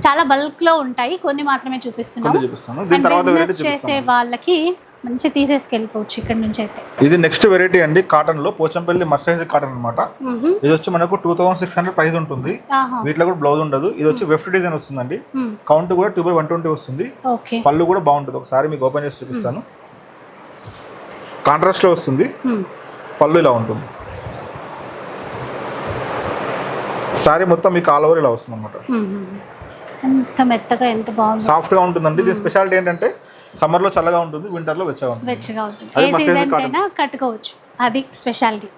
Speaker 1: చాలా బల్క్ లో ఉంటాయి, కొన్ని మాత్రమే చూపిస్తున్నాము. బిజినెస్ చేసే వాళ్ళకి మంచి తీసేసుకెళ్ళిపోవచ్చు ఇక్కడ నుంచి. అయితే
Speaker 2: ఇది నెక్స్ట్ వెరైటీ అండి, కాటన్ లో పోచంపల్లి మర్సైజ్ కాటన్ అనమాట. ఇది వచ్చి మనకు 2600 ప్రైస్ ఉంటుంది. వీటిలో కూడా బ్లౌజ్ ఉండదు. ఇది వచ్చి వెఫ్ట్ డిజైన్ వస్తుందండి, కౌంట్ కూడా 2/120 వస్తుంది. పళ్ళు కూడా బాగుంటుంది, ఒకసారి మీకు ఓపెన్ చేసి చూపిస్తాను. కాంట్రాస్ట్ లో వస్తుంది, పళ్ళు ఇలా ఉంటుంది. సారీ మొత్తం మీకు ఆల్ ఓవర్ ఇలా వస్తుంది అనమాట.
Speaker 1: ఎంత మెత్తగా ఎంత బాగుంది,
Speaker 2: సాఫ్ట్ గా ఉంటుందండి. దీని స్పెషాలిటీ ఏంటంటే సమ్మర్ లో చల్లగా ఉంటుంది, వింటర్ లో వెచ్చగా ఉంటుంది.
Speaker 1: కట్టుకోవచ్చు, అది స్పెషాలిటీ.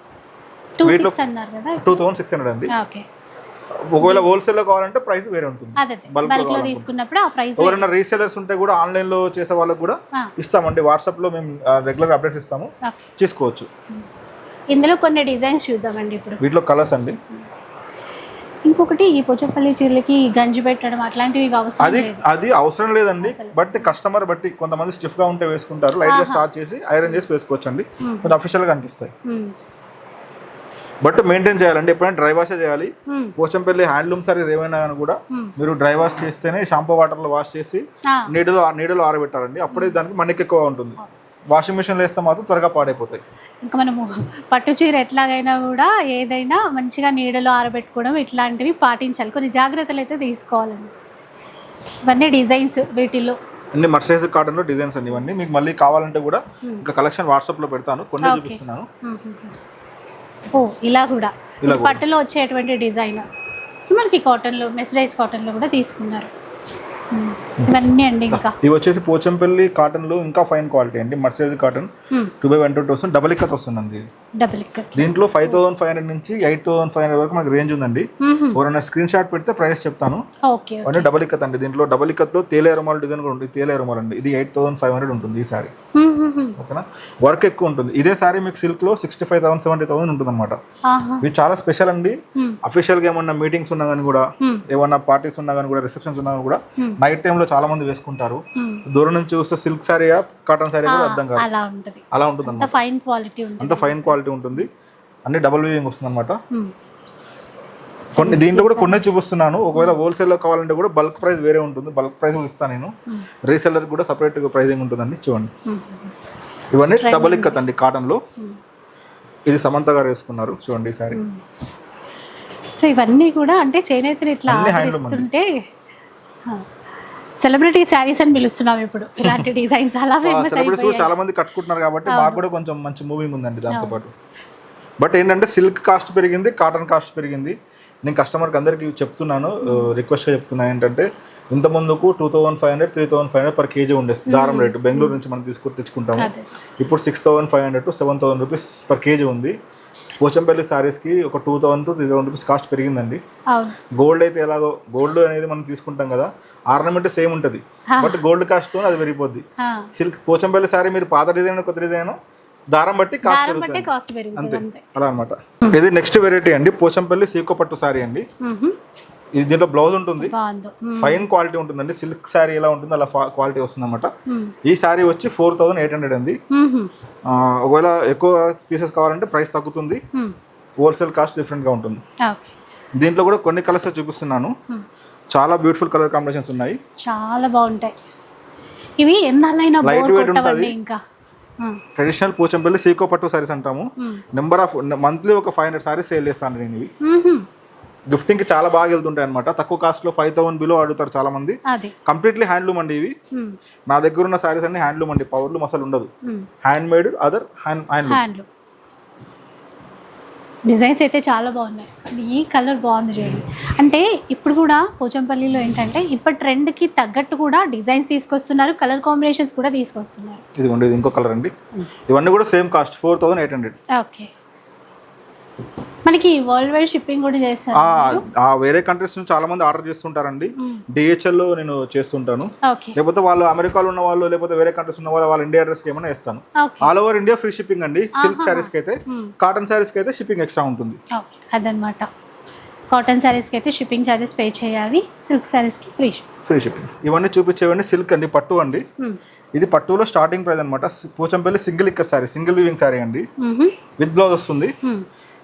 Speaker 2: 2600 అండి. ఒకవేళ హోల్సేల్ లో కావాలంటే ప్రైస్ వేరే ఉంటుంది,
Speaker 1: బల్క్ లో తీసుకున్నప్పుడు ఆ ప్రైస్.
Speaker 2: ఎవరైనా రీసేలర్స్ ఉంటే కూడా ఆన్లైన్ లో చేసే వాళ్ళకి కూడా ఇస్తామండి, వాట్సాప్ లో మేము రెగ్యులర్ అప్డేట్స్ ఇస్తాము, తీసుకోవచ్చు.
Speaker 1: ఇందులో కొన్ని డిజైన్స్ చూద్దామండి ఇప్పుడు.
Speaker 2: వీటిలో కలర్స్ అండి.
Speaker 1: ఇంకొకటి, ఈ పోచంపల్లి చీరలకి గంజి పెట్టడం అట్లాంటివి
Speaker 2: అది అవసరం లేదండి, బట్ కస్టమర్ బట్టి కొంతమంది స్టిఫ్ గా ఉంటే వేసుకుంటారు, లైట్ గా స్టార్ట్ చేసి ఐరన్ చేసి వేసుకోవచ్చు అండి, కొంచెం అఫీషియల్ గా అనిపిస్తాయి. బట్ మెయింటైన్ చేయాలండి, ఎప్పుడైనా డ్రై వాష్ చేయాలి. పోచంపల్లి హ్యాండ్లూమ్ సారీస్ ఏమైనా కూడా మీరు డ్రై వాష్ చేస్తేనే, షాంపూ వాటర్ లో వాష్ చేసి నీడలో ఆరబెట్టాలండి, అప్పుడే దానికి మన్నిక ఎక్కువ ఉంటుంది. వాషింగ్ మిషన్ లో వేస్తే మాత్రం త్వరగా పాడైపోతాయి.
Speaker 1: ఇంకా మనము పట్టు చీర ఎట్లాగైనా కూడా ఏదైనా మంచిగా నీడలో ఆరబెట్టుకోవడం ఇట్లాంటివి పాటించాలి, కొన్ని జాగ్రత్తలు అయితే తీసుకోవాలండి. ఇవన్నీ డిజైన్స్, వీటిల్లో
Speaker 2: అన్ని మర్సైజ్ కాటన్ లో డిజైన్స్ అండి. ఇవన్నీ మీకు మళ్ళీ కావాలంటే కూడా ఇంకా కలెక్షన్ వాట్సాప్ లో పెడతాను, కొన్ని చూపిస్తున్నాను.
Speaker 1: ఇలా కూడా పట్టులో వచ్చేటువంటి డిజైన్. సో మనకి కాటన్ లో, మెస్రైజ్ కాటన్ లో కూడా తీసుకున్నారు. ఇవన్నీ అండి. ఇంకా
Speaker 2: ఇవి వచ్చేసి పోచంపల్లి కాటన్ లో ఇంకా ఫైన్ క్వాలిటీ అండి, మర్సైజ్ కాటన్ 2/120 వస్తుంది, డబుల్ ఇక్కత్ వస్తుందండి. దీంట్లో 5500 నుంచి 8500 వరకు మనకి రేంజ్ ఉందండి. ఎవరైనా స్క్రీన్ షాట్ పెడితే ప్రైస్ చెప్తాను. డబుల్ ఇక్కత్ అండి. దీంట్లో డబుల్ ఇక్కత్ లో తేలే రుమాల్ డిజైన్ కూడా ఉంటుంది, తేలే రుమాల్ అండి. ఇది 8500 ఉంటుంది ఈ సారీ. ఓకేనా, వర్క్ ఎక్కువ ఉంటుంది. ఇదే సారీ మీకు సిల్క్ లో 65,000 70,000 ఉంటుంది అనమాట. ఇది చాలా స్పెషల్ అండి. అఫీషియల్ గా ఏమన్నా మీటింగ్స్ ఉన్నా కానీ కూడా, ఏమన్నా పార్టీస్ ఉన్నా కానీ కూడా, రిసెప్షన్స్ ఉన్నా కూడా నైట్ టైమ్ లో చాలా మంది వేసుకుంటారు. దూరం నుంచి చూస్తే సిల్క్ సారీ కాటన్ సారీ కూడా అర్థం కాదు, అలా ఉంటుంది
Speaker 1: అంత ఫైన్
Speaker 2: క్వాలిటీ ఉంటుంది. అన్ని డబుల్ వీవింగ్ వస్తుంది అనమాట. కొన్ని దీంట్లో కూడా కొన్ని చూపిస్తున్నాను. ఒకవేళ హోల్సేల్ లో కావాలంటే కూడా బల్క్ ప్రైస్ వేరే ఉంటుంది, బల్క్ ప్రైస్ ఇస్తాను నేను. రీసెల్లర్ కూడా సపరేట్ ప్రైజింగ్ ఉంటుందండి. చూడండి, ఇవన్నీ డబుల్ ఇక్కత్ అండి కాటన్ లో. ఇది సమంత గారు వేసుకున్నారు, చూడండి ఈ సారీ.
Speaker 1: సో ఇవన్నీ కూడా అంటే చేనేతలు ఇట్లా ఆదరిస్తుంటే సెలబ్రిటీ శారీస్ అని పిలుస్తున్నాం ఇప్పుడు. ఇలాంటి డిజైన్స్ అలా ఫేమస్ అయిపోయాయి,
Speaker 2: చాలా మంది కట్టుకుంటున్నారు కాబట్టి మాకు కూడా కొంచెం మంచి మూవింగ్ ఉందండి దాంతో పాటు. బట్ ఏంటంటే సిల్క్ కాస్ట్ పెరిగింది, కాటన్ కాస్ట్ పెరిగింది. నేను కస్టమర్కి అందరికీ చెప్తున్నాను, రిక్వెస్ట్గా చెప్తున్నా ఏంటంటే ఇంత ముందుకు 2500 3500 పర్ కేజీ ఉండేది దారం రేటు, బెంగళూరు నుంచి మనం తెచ్చుకుంటాము. ఇప్పుడు 6500 to 7000 రూపీస్ పర్ కేజీ ఉంది. పోచంపల్లి సారీస్కి ఒక 2000 to 3000 రూపీస్ కాస్ట్ పెరిగిందండి. గోల్డ్ అయితే ఎలాగో, గోల్డ్ అనేది మనం తీసుకుంటాం కదా, ఆర్నమెంట్ సేమ్ ఉంటుంది, బట్ గోల్డ్ కాస్ట్తో అది పెరిగిపోద్ది. సిల్క్ పోచంపల్లి సారీ మీరు పాత డిజైన్ కొత్త డిజైన్ దారం బట్టి కాస్ట్ పెరుగుతుంది అంతే, అలా అనమాట. ఇది నెక్స్ట్ వెరైటీ అండి, పోచంపల్లి సీకో పట్టు సారీ అండి. ఇది దీంట్లో బ్లౌజ్ ఉంటుంది, ఫైన్ క్వాలిటీ ఉంటుందండి. సిల్క్ శారీ ఎలా ఉంటుంది అలా క్వాలిటీ వస్తుంది అనమాట. ఈ శారీ వచ్చి 4800 అండి. ఒకవేళ ఎక్కువ పీసెస్ కావాలంటే ప్రైస్ తగ్గుతుంది, హోల్సేల్ కాస్ట్ డిఫరెంట్ గా ఉంటుంది. దీంట్లో కూడా కొన్ని కలర్స్ చూపిస్తున్నాను, చాలా బ్యూటిఫుల్ కలర్ కాంబినేషన్స్ ఉన్నాయి,
Speaker 1: చాలా బాగుంటాయి. ఇవి ఎన్నాళ్ళైనా
Speaker 2: లైట్ వెయిట్ ఉంటుంది. ఇంకా ట్రెడిషనల్ పోచంపల్లి సీకో పట్టు సారీస్ అంటాము. నెంబర్ ఆఫ్ మంత్లీ ఒక 500 సారీస్ సేల్ చేస్తాను నేను. ఇవి గిఫ్టింగ్ కి చాలా బాగా వెళ్తుంటాయి అనమాట. తక్కువ కాస్ట్ లో 5000 బిలో అడుగుతారు చాలా మంది. కంప్లీట్లీ హ్యాండ్లూమ్ అండి ఇవి. నా దగ్గర ఉన్న సారీస్ అన్ని హ్యాండ్లూమ్ అండి, పవర్లూమ్ అసలు ఉండదు. Hand made other handloom.
Speaker 1: Designs అయితే చాలా బాగున్నాయి. ఈ కలర్ బాగుంది చూడండి. అంటే ఇప్పుడు కూడా పోచంపల్లిలో ఏంటంటే ఇప్పుడు ట్రెండ్కి తగ్గట్టు కూడా డిజైన్స్ తీసుకొస్తున్నారు, కలర్ కాంబినేషన్స్ కూడా తీసుకొస్తున్నారు.
Speaker 2: ఇది ఇంకో కలర్ అండి. ఇవన్నీ కూడా సేమ్ కాస్ట్ 4800.
Speaker 1: ఓకే, మనకి వరల్డ్ వైడ్ షిప్పింగ్ కూడా చేస్తారు.
Speaker 2: వేరే కంట్రీస్ నుంచి చాలా మంది ఆర్డర్ చేస్తుంటారండి. DHL లో నేను చేస్తుంటాను, లేకపోతే వాళ్ళు అమెరికాలో ఉన్న వాళ్ళు, లేకపోతే వేరే కంట్రీస్ ఉన్న వాళ్ళు వాళ్ళ ఇండియా అడ్రస్ కి ఏమైనా ఇస్తాను. All over India free shipping అండి. సిల్క్ శారీస్ కి అయితే, కాటన్ శారీస్ కి అయితే షిప్పింగ్ ఎక్స్ట్రా ఉంటుంది.
Speaker 1: అదనమాట, కాటన్ శారీస్ కి అయితే షిప్పింగ్ చార్జెస్ పే చేయాలి, సిల్క్ శారీస్ కి ఫ్రీ షిప్పింగ్.
Speaker 2: ఇవన్నీ చూపించేవన్నీ సిల్క్ అండి, పట్టు అండి. ఇది పట్టులో స్టార్టింగ్ ప్రైస్ అనమాట. పోచంపల్లి సింగిల్ ఇక్క శారీ, సింగిల్ వీవింగ్ శారీ అండి, విత్ బ్లౌజ్ వస్తుంది.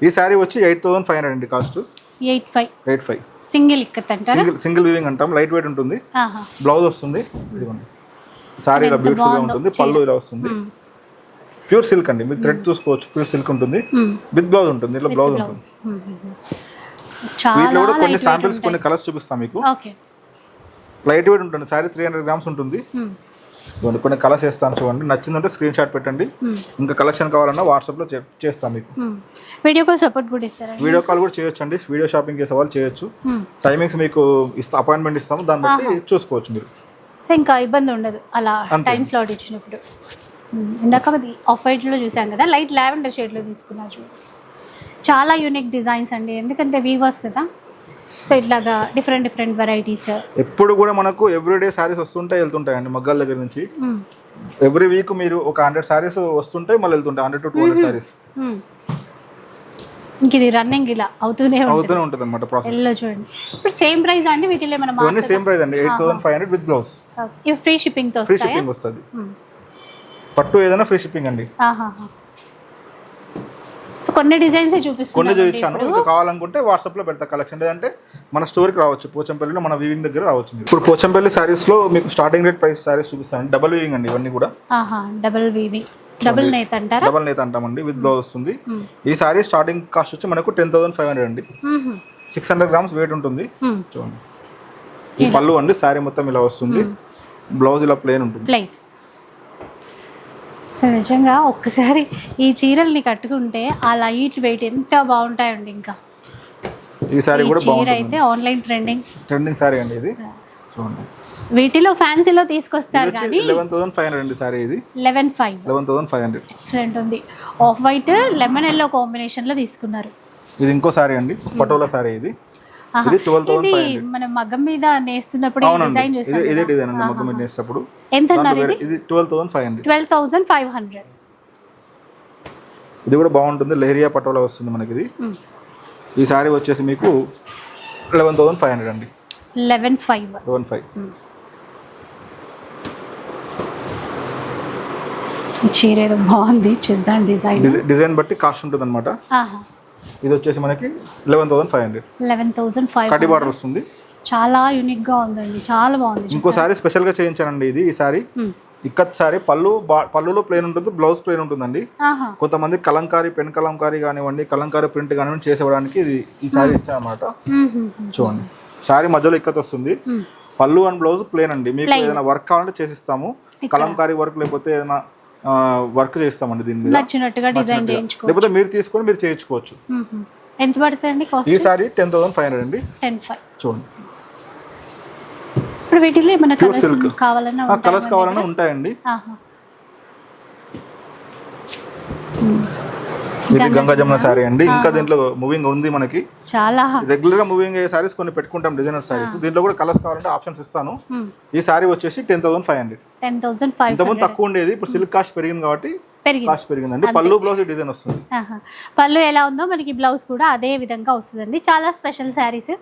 Speaker 2: ఈ శారీ వచ్చి 8500 అండి కాస్ట్. 85
Speaker 1: సింగిల్ ఇక్కత్ అంటారా?
Speaker 2: సింగిల్ వీవింగ్ అంటాం, లైట్ వెయిట్ ఉంటుంది, బ్లౌజ్ వస్తుంది. శారీ ఇలా బ్యూటిఫుల్ గా ఉంటుంది, పళ్ళు ఇలా వస్తుంది. ప్యూర్ సిల్క్ అండి, మీరు థ్రెడ్ చూసుకోవచ్చు, ప్యూర్ సిల్క్ ఉంటుంది, విత్ బ్లౌజ్ ఉంటుంది. ఇలా బ్లౌజ్ ఉంటుంది. వీటిలో కూడా కొన్ని శాంపిల్స్, కొన్ని కలర్స్ చూపిస్తాం మీకు. లైట్ వెయిట్ ఉంటుంది, శారీ 300 grams ఉంటుంది. కొన్ని కలర్స్ వేస్తాను చూడండి, నచ్చిందంటే స్క్రీన్ షాట్ పెట్టండి. ఇంకా కలెక్షన్ కావాలన్నా వాట్సాప్ లో చేస్తాం మీకు.
Speaker 1: వీడియో కాల్ సపోర్ట్ కూడా ఇస్తారా?
Speaker 2: వీడియో కాల్ కూడా చేయొచ్చు అండి, వీడియో షాపింగ్ చేసే వాళ్ళు చేయొచ్చు. టైమింగ్స్ మీకు అపాయింట్మెంట్ ఇస్తాము, దాన్ని బట్టి చూసుకోవచ్చు మీరు.
Speaker 1: ఇంకా ఇబ్బంది ఉండదు అలా టైం స్లాట్ ఇచ్చినప్పుడు. ఇందాక ఆఫ్ వైట్ లో చూసాం కదా, లైట్ లావెండర్ షేడ్ లో తీసుకున్నా చూడండి. చాలా యూనిక్ డిజైన్స్ అండి, ఎందుకంటే వీవర్స్ కదా, సో ఇట్లాగా డిఫరెంట్ వెరైటీస్. ఎప్పుడు
Speaker 2: కూడా మనకు ఎవ్రీడే సారీస్ వస్తుంటాయి వెళ్తుంటాయండి మగ్గాల దగ్గర నుంచి. ఎవ్రీ వీక్ మీరు ఒక 100 సారీస్ వస్తుంటాయి, మళ్ళీ వెళ్తుంటాయి 100 to 200 సారీస్.
Speaker 1: ఇంక ఇది రన్నింగ్ ఇలా అవుతూనే
Speaker 2: ఉంటుంది అన్నమాట ప్రాసెస్.
Speaker 1: చూడండి, ఇప్పుడు సేమ్ ప్రైస్ అండి వీటిలో మనం
Speaker 2: ఇవన్నీ సేమ్ ప్రైస్ అండి, 8500 విత్ బ్లౌజ్.
Speaker 1: ఇవి ఫ్రీ షిప్పింగ్ తో
Speaker 2: ఫ్రీ షిప్పింగ్ వస్తుంది. పట్టు ఏదైనా ఫ్రీ షిప్పింగ్ అండి.
Speaker 1: సో కొన్ని డిజైన్స్
Speaker 2: చూపించాను, ఇంకా కావాలనుకుంటే వాట్సాప్ లో పెడతా కలెక్షన్, లేదంటే మన స్టోర్కి రావచ్చు, పోచంపల్లిలో మన వీవింగ్ దగ్గర రావచ్చు. ఇప్పుడు పోచంపల్లి సారీస్ లో మీకు స్టార్టింగ్ రేట్ ప్రైస్ సారీస్ చూపిస్తాను. డబుల్ వీవింగ్ అండి ఇవన్నీ కూడా.
Speaker 1: డబుల్ వీవింగ్, డబుల్ నేత్ అంటారా?
Speaker 2: డబుల్ నేత్ అంటామండి, విత్ బ్లౌజ్ వస్తుంది. ఈ సారీ స్టార్టింగ్ కాస్ట్ వచ్చి మనకు 10500 అండి. 600 grams వెయిట్ ఉంటుంది. చూడండి, ఈ పళ్ళు అండి, సారీ మొత్తం ఇలా వస్తుంది, బ్లౌజ్ ఇలా ప్లెయిన్ ఉంటుంది.
Speaker 1: సో నిజంగా ఒక్కసారి ఈ చీరల్ని కట్టుకుంటే ఆ లైట్ వెయిట్ ఎంత బాగుంటాయండి. ఇంకా
Speaker 2: ఈ సారీ కూడా బాగుంటుంది,
Speaker 1: అయితే ఆన్లైన్ ట్రెండింగ్
Speaker 2: సారీ అండి ఇది. చూడండి,
Speaker 1: వీటిలో ఫ్యాన్సీలో తీసుకొస్తారు కానీ
Speaker 2: 11500 అండి సారీ ఇది.
Speaker 1: 11500 ఎక్సలెంట్ ఉంది. Off white lemon yellow combination లో తీసుకున్నారు.
Speaker 2: ఇది ఇంకో సారీ అండి, పటోలా సారీ ఇది. ఇది 12500.
Speaker 1: మనం మగ్గం మీద నేస్తున్నప్పుడు ఈ డిజైన్ చేస్తాం,
Speaker 2: ఇదే డిజైన్ అండి మగ్గం మీద నేస్తున్నప్పుడు.
Speaker 1: ఎంత అన్నారు ఇది?
Speaker 2: ఇది 12500.
Speaker 1: 12500.
Speaker 2: ఇది కూడా బాగుంటుంది, లెహరియా పటోలా వస్తుంది మనకి ఇది. ఈ సారీ వచ్చేసి మీకు 11500 అండి.
Speaker 1: 11,500. చీర ఏదో బాగుంది, చూద్దాం.
Speaker 2: డిజైన్ బట్టి కాస్ట్ ఉంటుంది అనమాట. ఇది వచ్చేసి మనకి 11,500. కటి బార్డర్ వస్తుంది, చాలా
Speaker 1: యూనిక్ గా ఉందండి, చాలా బాగుంది.
Speaker 2: ఇంకోసారి స్పెషల్ గా చేయించానండి ఇది. ఈ సారీ ఇక్కత్ సారీ, పళ్ళులో ప్లేన్ ఉంటుంది, బ్లౌజ్ ప్లేన్ ఉంటుందండి. కొంతమంది కలంకారీ, పెన్ కలంకారీ కానివ్వండి, కలంకారీ ప్రింట్ కానివ్వండి చేసేవడానికి ఇది ఈ సారీ ఇచ్చానమాట. చూడండి, సారీ మధ్యలో ఇక్కత్ వస్తుంది, పళ్ళు అండ్ బ్లౌజ్ ప్లేన్ అండి. మీకు ఏదైనా వర్క్ కావాలంటే చేసిస్తాము, కలంకారీ వర్క్ లేకపోతే ఏదైనా వర్క్ చేస్తామండి దీని మీద,
Speaker 1: నచ్చినట్టుగా డిజైన్ చేయించుకోవచ్చు,
Speaker 2: లేకపోతే మీరు తీసుకొని మీరు చేయించుకోవచ్చు.
Speaker 1: ఎంత పడుతుందండి కాస్ట్?
Speaker 2: ఈ సారీ 10,500 అండి.
Speaker 1: 10,500
Speaker 2: చూడండి.
Speaker 1: ఇప్పుడు వీటిలో ఏమైనా కలర్స్
Speaker 2: silk.
Speaker 1: కావాలన్నా
Speaker 2: కలర్స్ కావాలన్నా ఉంటాయండి. ఇది గంగా జమున సారీ అండి. ఇంకా దీంట్లో మూవింగ్ ఉంది మనకి,
Speaker 1: చాలా
Speaker 2: రెగ్యులర్ గా మూవింగ్ అయ్యే సారీస్ కొన్ని పెట్టుకుంటాం, డిజైనర్ సారీస్. దీంట్లో కూడా కలర్స్ కావాలంటే ఆప్షన్స్ ఇస్తాను. ఈ సారీ వచ్చేసి 10,500.
Speaker 1: 10,500.
Speaker 2: ఇంతకుముందు తక్కువ ఉండేది, ఇప్పుడు సిల్క్ కాస్ట్ పెరిగింది కాబట్టి కాస్ట్ పెరిగిందండి. పళ్ళు బ్లౌజ్ డిజైన్ వస్తుంది.
Speaker 1: పళ్ళు ఎలా ఉందో మనకి బ్లౌజ్ కూడా అదే విధంగా వస్తుందండి. చాలా స్పెషల్ శారీస్,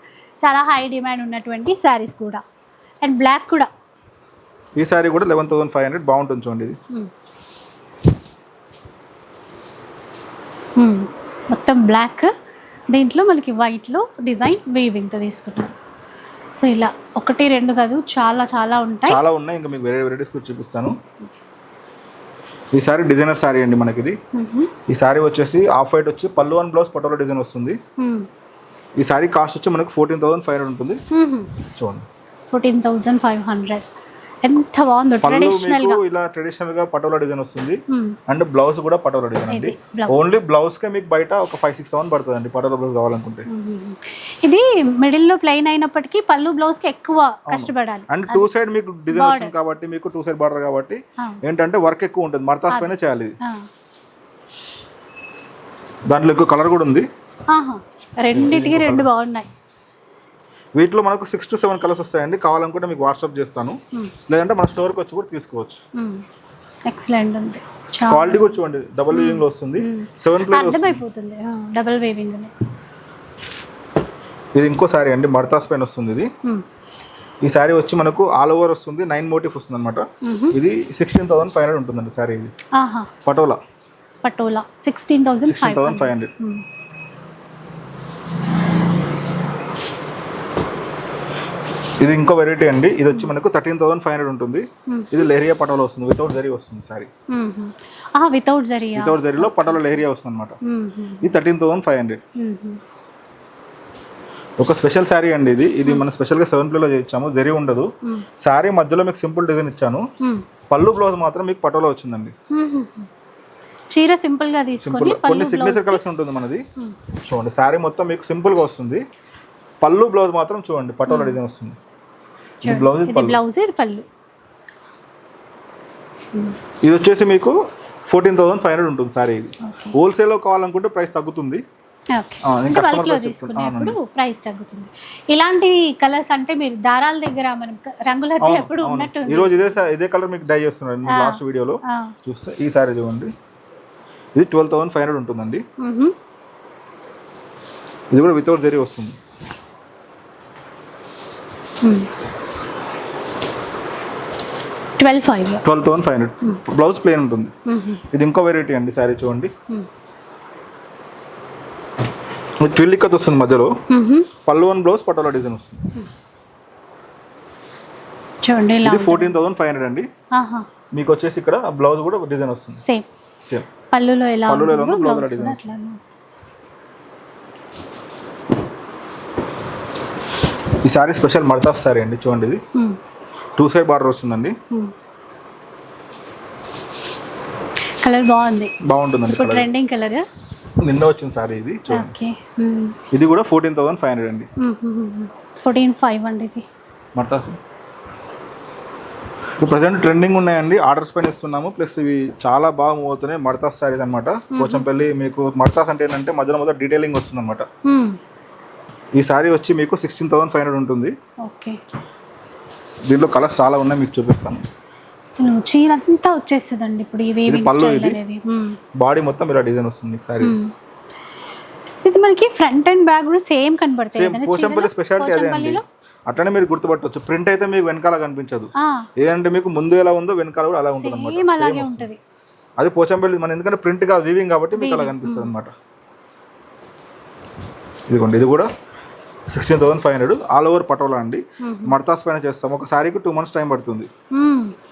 Speaker 1: చాలా హై డిమాండ్ ఉన్నటువంటి శారీస్ కూడా. అండ్ బ్లాక్ కూడా,
Speaker 2: ఈ సారీ కూడా 11,500. బాగుంటుంది చూడండి. ఇది
Speaker 1: మొత్తం బ్లాక్, దీంట్లో మనకి వైట్లో డిజైన్ వీవింగ్తో తీసుకుంటాం. సో ఇలా 1, 2 కాదు, చాలా చాలా ఉంటాయి.
Speaker 2: చాలా ఉన్నాయి, ఇంకా మీకు వేరే వెరైటీస్ కూడా చూపిస్తాను. ఈ సారీ డిజైనర్ సారీ అండి మనకి. ఇది ఈ సారీ వచ్చేసి ఆఫ్ వైట్ వచ్చి పళ్ళు అండ్ బ్లౌజ్ పటోలా డిజైన్ వస్తుంది. ఈ సారీ కాస్ట్ వచ్చి మనకు 14,500 ఉంటుంది. చూడండి
Speaker 1: 14,500. ఎంత బాగుందో ట్రెడిషనల్ గా.
Speaker 2: ఇలా ట్రెడిషనల్ గా పటోలా డిజైన్ వస్తుంది. అండ్ బ్లౌజ్ కూడా పటోలా డిజైన్ అండి. ఓన్లీ బ్లౌజ్ కే మీకు బయట ఒక 5-6,700 పడుతుంది అండి పటోలా బ్లౌజ్ కావాలనుకుంటే.
Speaker 1: ఇది మిడిల్ లో ప్లెయిన్ అయినప్పటికీ పళ్ళు బ్లౌజ్ కి ఎక్కువ కష్టపడాలి.
Speaker 2: అండ్ 2 సైడ్ మీకు డిజైన్ వస్తుంది కాబట్టి, మీకు 2 సైడ్ బార్డర్ కాబట్టి ఏంటంటే వర్క్ ఎక్కువ ఉంటుంది, మర్తాస్ పైన చేయాలి. దాంట్లో ఎక్కువ కలర్ కూడా ఉంది.
Speaker 1: రెండిటికి 2 బాగున్నాయి.
Speaker 2: వీటిలో మనకు 6 to 7 కలర్స్ వస్తాయండి. కావాలనుకుంటే మీకు వాట్సాప్ చేస్తాను, లేదంటే మన స్టోర్కి వచ్చి కూడా తీసుకోవచ్చు.
Speaker 1: ఎక్సలెంట్ ఉంది.
Speaker 2: క్వాలిటీ కూడా చూడండి, డబుల్ వీవింగ్ లో వస్తుంది. 7 ప్లేస్
Speaker 1: అర్థమైపోతుంది, డబుల్ వీవింగ్.
Speaker 2: ఇది ఇంకో సారీ అండి, మర్తాస్ పైన వస్తుంది. ఇది ఈ సారీ వచ్చి మనకు ఆల్ ఓవర్ వస్తుంది, 9 మోటిఫ్ వస్తుంది అనమాట. ఇది 16,500 ఉంటుందండి సారీ. ఇది పటోలా 16,500. ఇది ఇంకో వెరైటీ అండి. ఇది వచ్చి మనకు 13,500 ఉంటుంది. ఇది లెహరియా పటోలా వస్తుంది, వితౌట్ జరీ వస్తుంది సారీ.
Speaker 1: వితౌట్
Speaker 2: జరీలో పటోలా లెహరియా వస్తుంది అనమాట. ఇది 13,500. ఒక స్పెషల్ శారీ అండి ఇది. ఇది మనం స్పెషల్ గా 7 ప్లేలో చేయించాము, జరీ ఉండదు. శారీ మధ్యలో మీకు సింపుల్ డిజైన్ ఇచ్చాను. పళ్ళు బ్లౌజ్ మాత్రం మీకు పటోలా వచ్చిందండి.
Speaker 1: చీర సింపుల్ గా తీసుకొని
Speaker 2: కొన్ని సిగ్నేచర్ కలెక్షన్ ఉంటుంది మనది. చూడండి శారీ మొత్తం మీకు సింపుల్ గా వస్తుంది. పళ్ళు బ్లౌజ్ మాత్రం చూడండి పటోలా డిజైన్ వస్తుంది. బ్లౌజ్
Speaker 1: ఇది పళ్ళు.
Speaker 2: ఇది వచ్చేసి మీకు 14,500 ఉంటుంది సారీ. ఇది హోల్సేల్ లో కావాలనుకుంటే ప్రైస్ తగ్గుతుంది.
Speaker 1: తీసుకున్నప్పుడు ప్రైస్ తగ్గుతుంది. ఇలాంటి కలర్స్ అంటే మీరు దారాల దగ్గర మనం రంగుల ఎప్పుడు ఉన్నట్టు.
Speaker 2: ఈ రోజు ఇదే కలర్ మీకు డై చేస్తున్నారు లాస్ట్ వీడియోలో చూస్తే. ఈ సారీ చూడండి, ఇది 12,500 ఉంటుందండి. ఇది కూడా వితౌట్ జరీ వస్తుంది. 12,500. బ్లౌజ్ ప్లేన్ ఉంటుంది. ఇది ఇంకో వెరైటీ అండి సారీ చూడండి. ట్విల్లికత్ వస్తుంది మధ్యలో, పళ్ళు అండ్ బ్లౌజ్ పటోలా డిజైన్ వస్తుంది.
Speaker 1: చూడండి
Speaker 2: ఇది 14,500 అండి. మీకు వచ్చేసి ఇక్కడ బ్లౌజ్ కూడా డిజైన్ వస్తుంది. సేమ్
Speaker 1: పళ్ళులో ఎలా
Speaker 2: ఉందో బ్లౌజ్ డిజైన్. ఈ సారీ స్పెషల్ మర్తాస్ సారీ అండి. చూడండి ఇది 2 సైడ్ బార్డర్ వస్తుందండి.
Speaker 1: కలర్
Speaker 2: బాగుంటుందండి.
Speaker 1: ట్రెండింగ్ కలర్
Speaker 2: నిన్న వచ్చిన సారీ ఇది చూడండి. ఇది కూడా 14,500 అండి.
Speaker 1: 14,500 ఇది
Speaker 2: మర్తాస్. ఇప్పుడు ప్రజెంట్ ట్రెండింగ్ ఉన్నాయండి, ఆర్డర్స్ పైన ఇస్తున్నాము. ప్లస్ ఇవి చాలా బాగా మూవ్ అవుతున్నాయి. మర్తాస్ సారీస్ అనమాట. పోచంపల్లి మీకు మర్తాస్ అంటే ఏంటంటే మధ్యలో మొదటి డీటెయిలింగ్ వస్తుంది అనమాట. ఈ సారీ వచ్చి మీకు 16,500 ఉంటుంది. దీంట్లో కలర్స్ చాలా ఉన్నాయి, మీకు చూపిస్తాను.
Speaker 1: అసలు చీర అంతా వచ్చేస్తుందండి ఇప్పుడు ఈ వీవింగ్ స్టైల్ అనేది.
Speaker 2: బాడీ మొత్తం ఇలా డిజైన్ వస్తుంది సారీ.
Speaker 1: ఇది మనకి ఫ్రంట్ అండ్ బ్యాక్ కూడా సేమ్ కనబడతాయి.
Speaker 2: పోచంపల్లి స్పెషాలిటీ అదే అండి. అట్లనే మీరు గుర్తుపట్టవచ్చు. ప్రింట్ అయితే మీకు వెనకాల కనిపించదు, ఏదంటే మీకు ముందు ఎలా ఉందో వెనకాల కూడా అలా ఉంటుంది అనమాట. అది పోచంపల్లి మన, ఎందుకంటే ప్రింట్ గా వీవింగ్ కాబట్టి మీకు అలా కనిపిస్తుంది అనమాట. ఇదిగోండి, ఇది కూడా 16,500 ఆల్ ఓవర్ పటోలా అండి. మర్తాస్ పైన చేస్తాం. ఒక సారీకి 2 months టైం పడుతుంది.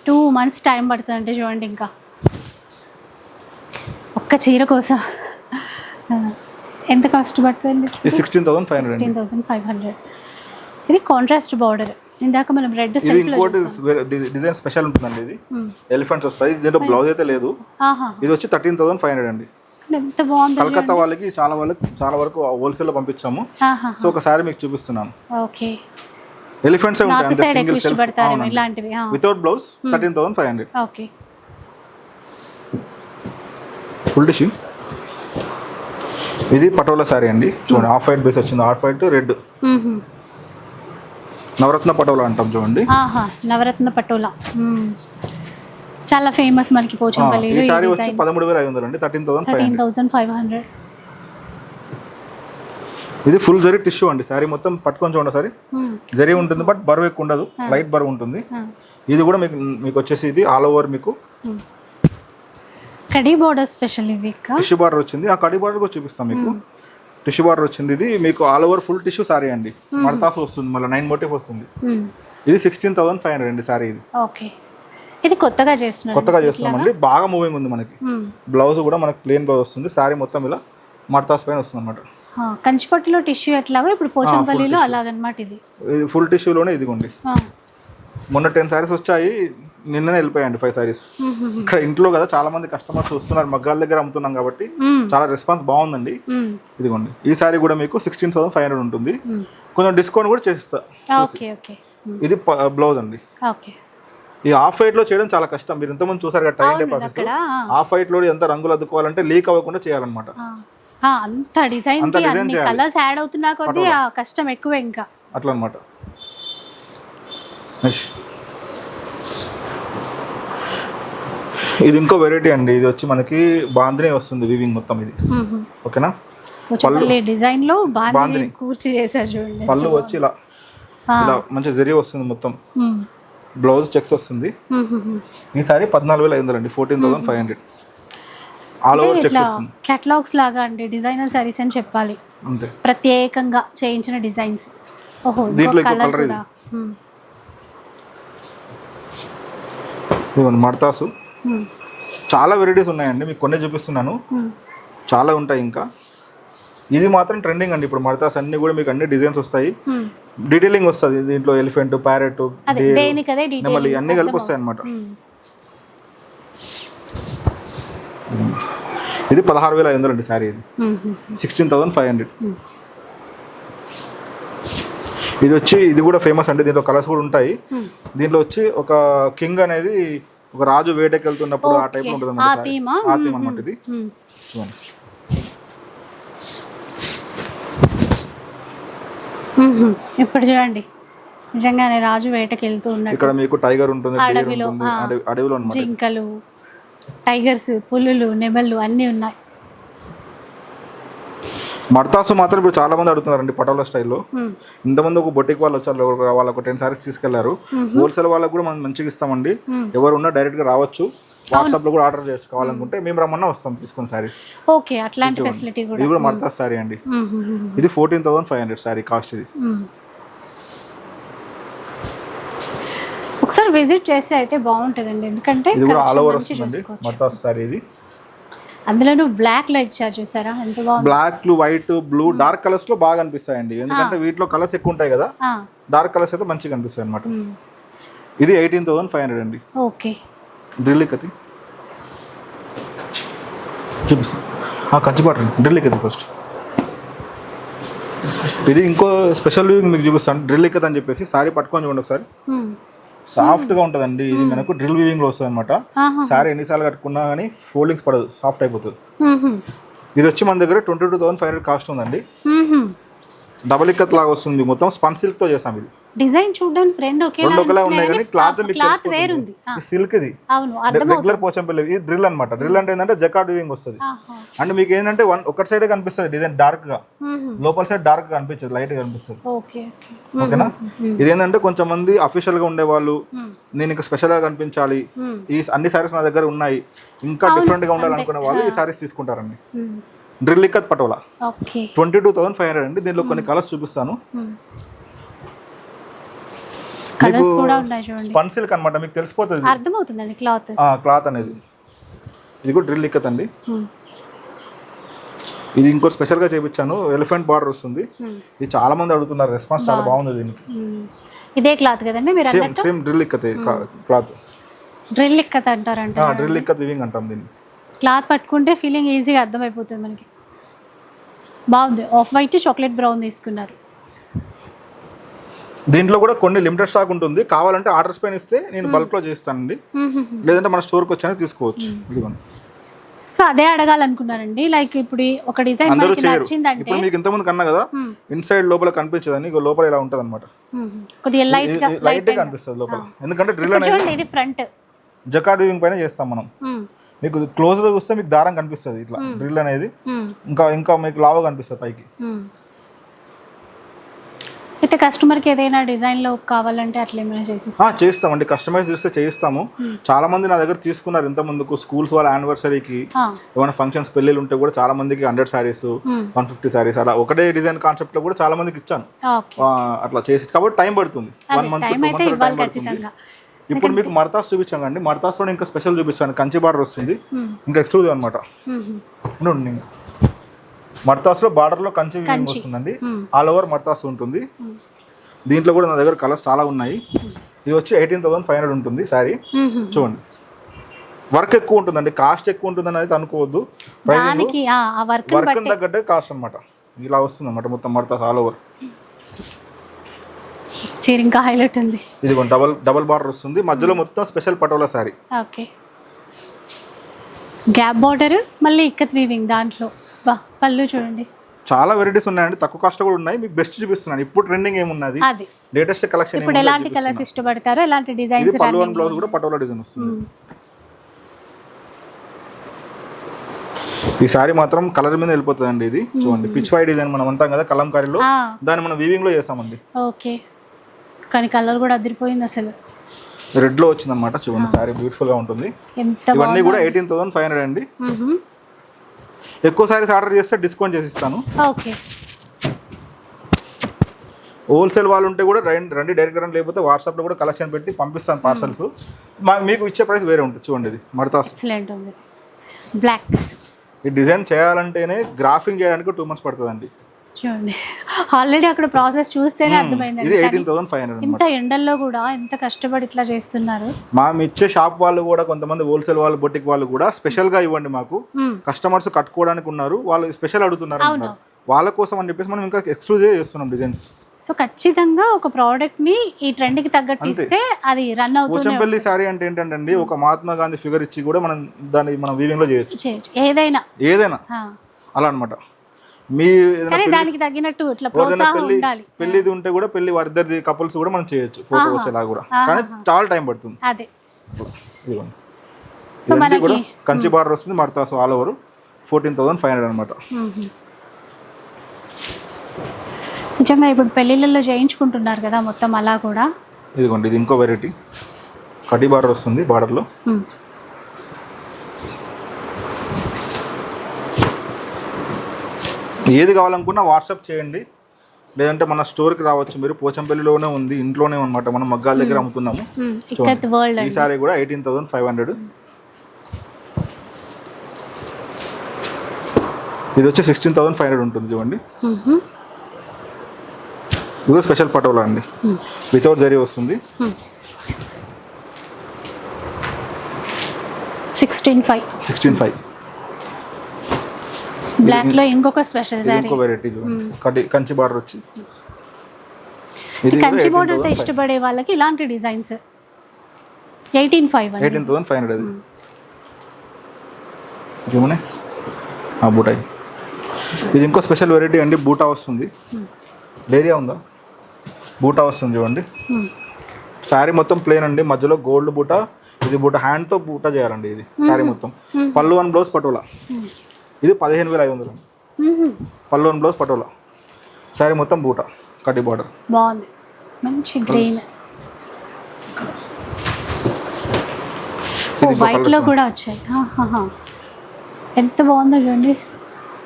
Speaker 1: 2 months టైం పడుతుంది అంటే చూడండి. ఇంకా ఒక్క చీర కోసం ఎంత కాస్ట్ పడుతుంది?
Speaker 2: 16,500.
Speaker 1: ఇది కాంట్రాస్ట్ బార్డర్. ఇందాక మనం రెడ్ సిల్క్ లో
Speaker 2: డిజైన్ స్పెషల్ ఉంటుందండి. ఇది ఎలిఫెంట్స్ వస్తాయి. దీంట్లో బ్లౌజ్ అయితే లేదు. ఇది వచ్చి 13,500 అండి.
Speaker 1: ఎంత బాగుంది.
Speaker 2: కలకత్తా వాళ్ళకి చాలా వరకు హోల్సేల్ లో పంపించాము. సో ఒకసారి మీకు చూపిస్తున్నాను.
Speaker 1: ఓకే,
Speaker 2: ఎలిఫెంట్స్
Speaker 1: నార్త్ సైడ్ ఎక్కువ ఇష్టపడతారు ఇలాంటివి.
Speaker 2: Without blouse 13,500.
Speaker 1: Okay,
Speaker 2: full tissue. ఇది పటోలా సారీ అండి, చూడండి ఆఫ్ వైట్ బేస్ వచ్చింది, ఆఫ్ వైట్ రెడ్. నవరత్న పటోలా అంటాం చూడండి.
Speaker 1: నవరత్న పటోలా చాలా ఫేమస్ మనకి పోచంపల్లి.
Speaker 2: ఈ సారీ వచ్చి 13,500 అండి,
Speaker 1: 13,500.
Speaker 2: ఇది ఫుల్ జరీ టిష్యూ అండి. సారీ మొత్తం పట్టుకొని చూడండి సారీ, జరీ ఉంటుంది బట్ బరువు ఎక్కువ ఉండదు, లైట్ బరువు ఉంటుంది. ఇది కూడా మీకు వచ్చేసి ఇది ఆల్ ఓవర్ మీకు
Speaker 1: కడీ బార్డర్ స్పెషల్. ఇవి
Speaker 2: టిష్యూ బార్డర్ వచ్చింది, ఆ కడీ బార్డర్ కూడా చూపిస్తాం మీకు. టిష్యూ బార్డర్ వచ్చింది, ఇది మీకు all over full tissue sorry అండి. మడతాసు వస్తుంది, మళ్ళీ 9 మోటివ్ వస్తుంది. ఇది 16,500 అండి సారీ. ఇది
Speaker 1: ఓకే, ఇది కొత్తగా చేస్తున్నామండి,
Speaker 2: బాగా మూవింగ్ ఉంది మనకి. బ్లౌజ్ కూడా మనకి ప్లెయిన్ బ్లౌజ్ వస్తుంది, సారీ మొత్తం ఇలా మడతాస్ పైన వస్తుంది అనమాట.
Speaker 1: కంచిపట్టులో టిష్యూ ఎట్లాగో ఇప్పుడు పోచంపల్లిలో అలాగనమాట. ఇది
Speaker 2: ఫుల్ టిష్యూలోనే ఇదిగోండి. మొన్న 10 సారీస్ వచ్చాయి, నిన్ననే వెళ్ళిపోయాయండి 5 సారీస్. ఇక్కడ ఇంట్లో కదా చాలా మంది కస్టమర్స్ వస్తున్నారు, మగ్గాల దగ్గర అమ్ముతున్నాం కాబట్టి చాలా రెస్పాన్స్ బాగుందండి. ఇదిగోండి, ఈ సారీ కూడా మీకు 16,500 ఉంటుంది, కొంచెం డిస్కౌంట్ కూడా చేస్తా. ఇది బ్లౌజ్ అండి. ఈ ఆఫ్ వైట్ లో చేయడం చాలా కష్టం, మీరు ఇంతకుముందు చూసారు కదా time day process. Off white లో ఎంత రంగులు అద్దుకోవాలంటే లీక్ అవ్వకుండా చేయాలన్నమాట.
Speaker 1: అంత డిజైన్ కలర్స్ యాడ్ అవుతున్నా కొద్దీ కష్టం ఎక్కువ ఇంకా
Speaker 2: అట్లా అన్నమాట. ఇది ఇంకో వెరైటీ అండి, ఇది వచ్చి మనకి బాందిని వస్తుంది వివింగ్ మొత్తం. ఇది ఓకేనా,
Speaker 1: డిజైన్ లో బాందిని కూర్చి చేశారు చూడండి.
Speaker 2: పళ్ళు వచ్చి ఇలా మంచి జరీ వస్తుంది మొత్తం, బ్లౌజ్ చెక్స్ వస్తుంది. ఈ సారీ 14,500 అండి, 14,500. ఆల్ ఓవర్ చెక్స్ వస్తుంది.
Speaker 1: కేటలాగ్స్ లాగా అండి, డిజైనర్ సారీస్ అని చెప్పాలి,
Speaker 2: అంతే,
Speaker 1: ప్రత్యేకంగా చేయించిన డిజైన్స్. ఓహో,
Speaker 2: దీంట్లో కలర్ ఇది. ఇదిగోండి మడతాసు, చాలా వెరైటీస్ ఉన్నాయండి, మీకు కొన్ని చూపిస్తున్నాను, చాలా ఉంటాయి ఇంకా. ఇది మాత్రం ట్రెండింగ్ అండి ఇప్పుడు. మడతాస్ అన్ని కూడా మీకు అన్ని డిజైన్స్ వస్తాయి, డీటెయిలింగ్ వస్తుంది దీంట్లో. ఎలిఫెంట్, ప్యారెట్, నెమలి అన్ని కలిపి వస్తాయి అనమాట. ఇది 16,500 అండి సారీ. ఇది 16,500. ఇది వచ్చి ఇది కూడా ఫేమస్ అండి, దీంట్లో కలర్స్ కూడా ఉంటాయి. దీంట్లో వచ్చి ఒక కింగ్ అనేది ఒక రాజు వేటకి వెళ్తున్నప్పుడు ఆ టైప్ ఉంటుంది అన్నమాట. ఇది చూడండి,
Speaker 1: ఇప్పుడు చూడండి నిజంగానే రాజు వేటకి వెళ్తూ ఉన్నాడు.
Speaker 2: ఇక్కడ మీకు టైగర్ ఉంటుంది, అడవిలో అన్నమాట.
Speaker 1: జింకలు, టైగర్స్, పులులు, నెమళ్ళు అన్నీ ఉన్నాయి.
Speaker 2: మడతాసు మాత్రం ఇప్పుడు చాలా మంది అడుగుతున్నారండి పటోలా స్టైల్లో. ఇంతమంది ఒక బొటిక్ వాళ్ళు వచ్చారు, వాళ్ళకు 10 సారీస్ తీసుకెళ్లారు. హోల్సేల్ వాళ్ళకు కూడా మనం మంచిగా ఇస్తామండి, ఎవరు ఉన్నా డైరెక్ట్ గా రావచ్చు, వాట్సాప్ లో కూడా ఆర్డర్ చేయొచ్చు. కావాలనుకుంటే మేము రమ్మన్నా వస్తాం తీసుకుని సారీస్.
Speaker 1: ఓకే, అట్లాంటి ఫెసిలిటీ కూడా.
Speaker 2: ఇది కూడా మడతాస్ సారీ అండి, ఇది 14,500 సారీ కాస్ట్. ఇది
Speaker 1: ఒకసారి విజిట్ చేసి అయితే బాగుంటుందండి, ఎందుకంటే
Speaker 2: ఇది కూడా ఆల్ ఓవర్ వస్తుందండి మడతాస్ సారీ. ఇది
Speaker 1: అందులో బ్లాక్ లో ఇచ్చారు చూసారా, ఎంత బాగుంది.
Speaker 2: Black, white, blue, dark colours లో బాగా అనిపిస్తాయండి, ఎందుకంటే వీటిలో కలర్స్ ఎక్కువ ఉంటాయి కదా. డార్క్ కలర్స్ అయితే మంచిగా అనిపిస్తాయి అనమాట. ఇది 18,500 అండి.
Speaker 1: ఓకే,
Speaker 2: డ్రిల్ కతి చూపిస్తాను, కంచిపాటు డ్రిల్ కతి ఫస్ట్. ఇది ఇంకో స్పెషల్ మీకు చూపిస్తాను, డ్రిల్ కతి అని చెప్పేసి. సారీ పట్టుకొని చూడండి ఒకసారి, సాఫ్ట్ గా ఉంటదండి. ఇది మనకు డ్రిల్ వీవింగ్ లో వస్తుంది అనమాట. సారీ ఎన్నిసార్లు కట్టుకున్నా కానీ ఫోల్డింగ్స్ పడదు, సాఫ్ట్ అయిపోతుంది. ఇది వచ్చి మన దగ్గర 22,500 కాస్ట్ ఉందండి. డబల్ ఇక్కత్ లాగా వస్తుంది, మొత్తం స్పన్ సిల్క్ తో చేసాం. ఇది
Speaker 1: డిజైన్ చూడడానికి రెండు
Speaker 2: ఒకేలా ఉన్నాయి కానీ క్లాత్
Speaker 1: వేరుంది.
Speaker 2: సిల్క్ ఇది రెగ్యులర్ పోచంపల్లి. ఇది డ్రిల్ అనమాట. డ్రిల్ అంటే ఏంటంటే జకార్డ్ వీవింగ్ వస్తుంది. అంటే మీకు ఏంటంటే ఒకటి సైడ్ కనిపిస్తుంది డిజైన్ డార్క్ గా, లోపల సైడ్ డార్క్ గా అనిపించదు, లైట్ గా కనిపిస్తుంది. ఓకేనా, ఇదేంటంటే కొంచెం మంది అఫీషియల్ గా ఉండే వాళ్ళు, నేను ఇంకా స్పెషల్ గా కనిపించాలి, ఈ అన్ని సారీస్ నా దగ్గర ఉన్నాయి, ఇంకా డిఫరెంట్ గా ఉండాలనుకునే వాళ్ళు ఈ సారీస్ తీసుకుంటారండి. డ్రిల్ ఇక్కత్ పటోలా 22,500 అండి. దీనిలో కొన్ని కలర్స్ చూపిస్తాను. స్పన్ సిల్క్ అన్నమాట, మీకు తెలిసిపోతుంది,
Speaker 1: అర్థమవుతుందండి
Speaker 2: క్లాత్ అనేది. ఇది కూడా డ్రిల్ ఇక్కత్ అండి. ఇది ఇంకో స్పెషల్ గా చేయించాను, ఎలిఫెంట్ బార్డర్ వస్తుంది. ఇది చాలా మంది అడుగుతున్నారు, రెస్పాన్స్ చాలా బాగుంది దీనికి.
Speaker 1: ఇదే క్లాత్ కదండి మీరు అన్నట్టు?
Speaker 2: Same drill ikat cloth.
Speaker 1: Drill ikat అంటారంట,
Speaker 2: డ్రిల్ ఇక్కత్ వివింగ్ అంటాం దీన్ని.
Speaker 1: క్లాత్ పట్టుకుంటే ఫీలింగ్ ఈజీగా అర్థమైపోతుంది మనకి. బాగుంది. ఆఫ్ వైట్ చాక్లెట్ బ్రౌన్ తీసుకున్నారు.
Speaker 2: దీంట్లో కూడా కొన్ని లిమిటెడ్ స్టాక్ ఉంటుంది, కావాలంటే ఆర్డర్స్ పైన ఇస్తే నేను బల్క్లో చేస్తానండి, లేదంటే మన స్టోర్కి వచ్చానే తీసుకోవచ్చు. ఇదిగోండి.
Speaker 1: సో అదే అడగాలనుకున్నానండి, లైక్ ఇప్పుడు ఒక డిజైన్
Speaker 2: అందరూ చేయరు.
Speaker 1: నచ్చిందంటే
Speaker 2: ఇప్పుడు మీకు ఇంతకుముందు కన్నా కదా ఇన్సైడ్ లోపల కనిపించదని, ఇక లోపల ఇలా ఉంటుంది అనమాట,
Speaker 1: కొద్దిగా లైట్ గా
Speaker 2: లైట్ గా కనిపిస్తుంది లోపల. ఎందుకంటే డ్రిల్ అనేది
Speaker 1: ఇది ఫ్రంట్
Speaker 2: జకార్డ్ వీవింగ్ పైన చేస్తాం మనం. మీకు క్లోజ్ లో చూస్తే మీకు దారం కనిపిస్తుంది ఇట్లా డ్రిల్ అనేది, ఇంకా మీకు లావు కనిపిస్తుంది పైకి.
Speaker 1: అయితే కస్టమర్కి ఏదైనా డిజైన్లో కావాలంటే అట్లా ఏమైనా
Speaker 2: చేస్తామండి, కస్టమైజ్ చేస్తే చేయిస్తాము. చాలా మంది నా దగ్గర తీసుకున్నారు ఇంత ముందుకు, స్కూల్స్ వాళ్ళ యానివర్సరీకి ఏమైనా ఫంక్షన్స్ పెళ్ళిళ్ళు ఉంటే కూడా చాలా మందికి 100 సారీస్ 150 సారీస్ అలా ఒకటే డిజైన్ కాన్సెప్ట్ లో కూడా చాలా మందికి ఇచ్చాను అట్లా చేసి. కాబట్టి టైం పడుతుంది, 1 మంత్ 2 మంత్స్ టైం పడుతుంది. ఇప్పుడు మీకు మర్తాస్ చూపించాను అండి, మర్తాస్ లో ఇంకా స్పెషల్ చూపిస్తాను. కంచి బార్డర్ వస్తుంది, ఇంకా ఎక్స్క్లూజివ్ అనమాట. మర్తాస్ లో బార్డర్ లో కంచి వస్తుందండి, ఆల్ ఓవర్ మర్తాస్ ఉంటుంది. దీంట్లో కూడా నా దగ్గర కలర్స్ చాలా ఉన్నాయి. ఇది వచ్చి 18,500 ఉంటుంది శారీ. చూడండి, వర్క్ ఎక్కువ ఉంటుందండి, కాస్ట్ ఎక్కువ ఉంటుంది అనేది అనుకోవద్దు. వర్క్ తగ్గట్టే కాస్ట్ అనమాట. ఇలా వస్తుంది అనమాట మొత్తం మర్తాస్ ఆల్ ఓవర్.
Speaker 1: ఇంకా హైలైట్ ఉంది.
Speaker 2: ఇది డబల్ బార్డర్ వస్తుంది, మధ్యలో మొత్తం special patola sari.
Speaker 1: Okay, gap border, మళ్ళీ ఇక్కత్ వీవింగ్ దాంట్లో. పళ్ళు చూడండి,
Speaker 2: చాలా వెరైటీస్ ఉన్నాయండి, తక్కువ కాస్ట్ కూడా ఉన్నాయి. మీకు బెస్ట్ చూపిస్తున్నాను. ఇప్పుడు ట్రెండింగ్ ఏమున్నది, లేటెస్ట్ కలెక్షన్.
Speaker 1: ఇప్పుడు ఎలాంటి కలర్స్ ఇష్టపడతారో ఎలాంటి డిజైన్స్.
Speaker 2: ఇది పళ్ళు అండ్ బ్లౌజ్ కూడా పటోలా డిజైన్ వస్తుంది. ఈ సారీ మాత్రం కలర్ మీద వెళ్ళిపోతుందండి. ఇది చూడండి, పిచ్ వై డిజైన్ మనం అంటాం కదా కలంకారీలో, దాన్ని మనం వీవింగ్ లో చేసామండి.
Speaker 1: ఓకే, కానీ కలర్ కూడా అదిరిపోయింది అసలు.
Speaker 2: రెడ్ లో వచ్చింది అనమాట. చూడండి, సారీ బ్యూటిఫుల్ గా ఉంటుంది. ఇవన్నీ కూడా 18,500 అండి. ఎక్కువ సారీస్ ఆర్డర్ చేస్తే డిస్కౌంట్ చేసి ఇస్తాను.
Speaker 1: ఓకే,
Speaker 2: హోల్సేల్ వాళ్ళు ఉంటే కూడా రండి డైరెక్ట్ రండి, లేకపోతే వాట్సాప్ లో కూడా కలెక్షన్ పెట్టి పంపిస్తాను పార్సల్స్. మీకు ఇచ్చే ప్రైస్ వేరే ఉంటుంది. చూడండి, ఇది మర్తాస్
Speaker 1: బ్లాక్.
Speaker 2: ఈ డిజైన్ చేయాలంటేనే గ్రాఫింగ్ చేయడానికి 2 months పడుతుందండి.
Speaker 1: చూడండి, ఆల్రెడీ అక్కడ ప్రాసెస్ చూస్తేనే అర్థమైంది.
Speaker 2: ఇది 18,500.
Speaker 1: ఇంత ఎండల్లో కూడా ఎంత కష్టపడి ఇట్లా చేస్తున్నారు.
Speaker 2: ఇచ్చే షాప్ వాళ్ళు కూడా కొంతమంది హోల్సేల్ వాళ్ళు, బొటిక్ వాళ్ళు కూడా స్పెషల్ గా ఇవ్వండి మాకు, కస్టమర్స్ కట్టుకోవడానికి ఉన్నారు, వాళ్ళు స్పెషల్ అడుగుతున్నారు, వాళ్ళ కోసం అని చెప్పేసి మనం ఇంకా ఎక్స్క్లూజివ్ చేస్తున్నాం డిజైన్స్.
Speaker 1: సో ఖచ్చితంగా ఒక ప్రోడక్ట్ ని ఈ ట్రెండ్ కి తగ్గట్టు ఇస్తే అది రన్ అవుతుంది.
Speaker 2: పోచంపల్లి సారీ అంటే ఏంటంటే ఒక మహాత్మా గాంధీ ఫిగర్ ఇచ్చి కూడా మనం వీవింగ్ లో చేయొచ్చు, ఏదైనా అలా అనమాట. మీ
Speaker 1: దానికి తగ్గినట్టు ఇట్లా ప్రోత్సాహం ఉండాలి.
Speaker 2: పెళ్లిది ఉంటే కూడా పెళ్లి వారిద్దరిది కపుల్స్ కూడా మనం చేయొచ్చు, ఫోటో వచ్చేలా కూడా, కానీ చాలా టైం పడుతుంది.
Speaker 1: అదే
Speaker 2: ఇవన్నీ కూడా కంచి బార్డర్ వస్తుంది, మర్తాస్ ఆల్ ఓవర్ 14,500 అనమాట.
Speaker 1: నిజంగా ఇప్పుడు పెళ్లిళ్ళలో చేయించుకుంటున్నారు కదా మొత్తం అలా కూడా.
Speaker 2: ఇదిగోండి, ఇది ఇంకో వెరైటీ, కటి బార్డర్ వస్తుంది బార్డర్ లో. ఏది కావాలనుకున్నా వాట్సాప్ చేయండి, లేదంటే మన స్టోర్కి రావచ్చు. మీరు పోచంపల్లిలోనే ఉంది, ఇంట్లోనే అనమాట, మనం మగ్గాల దగ్గర అమ్ముతున్నాము. ఈ సారీ కూడా 18,500. ఇది వచ్చి 16,500 ఉంటుంది. చూడండి, ఇది స్పెషల్ పటోలా అండి, వితౌట్ జరీ వస్తుంది. 16,500.
Speaker 1: బ్లాక్ లో ఇంకొక స్పెషల్ సారీ,
Speaker 2: ఇంకో వెరైటీ కంచి బార్డర్ వచ్చి.
Speaker 1: కంచి బార్డర్ తో ఇష్టపడే వాళ్ళకి ఇలాంటి డిజైన్స్
Speaker 2: 18,500. బూటా, ఇది ఇంకో స్పెషల్ వెరైటీ అండి, బూటా వస్తుంది. లేరియా ఉందా, బూటా వస్తుంది. చూడండి, శారీ మొత్తం ప్లేన్ అండి, మధ్యలో గోల్డ్ బూటా. ఇది బూటా హ్యాండ్ తో బూటా చేయాలండి. ఇది శారీ మొత్తం పళ్ళు అండ్ బ్లౌజ్ పటోలా. ఇది 15,500 అండి, పళ్ళు అండ్ బ్లౌజ్ పటోలా. శారీ మొత్తం బూటా, కడ్డీ బార్డర్.
Speaker 1: బాగుంది, మంచి గ్రీన్. వైట్ లో కూడా వచ్చాయి, ఎంత బాగుందో చూడండి.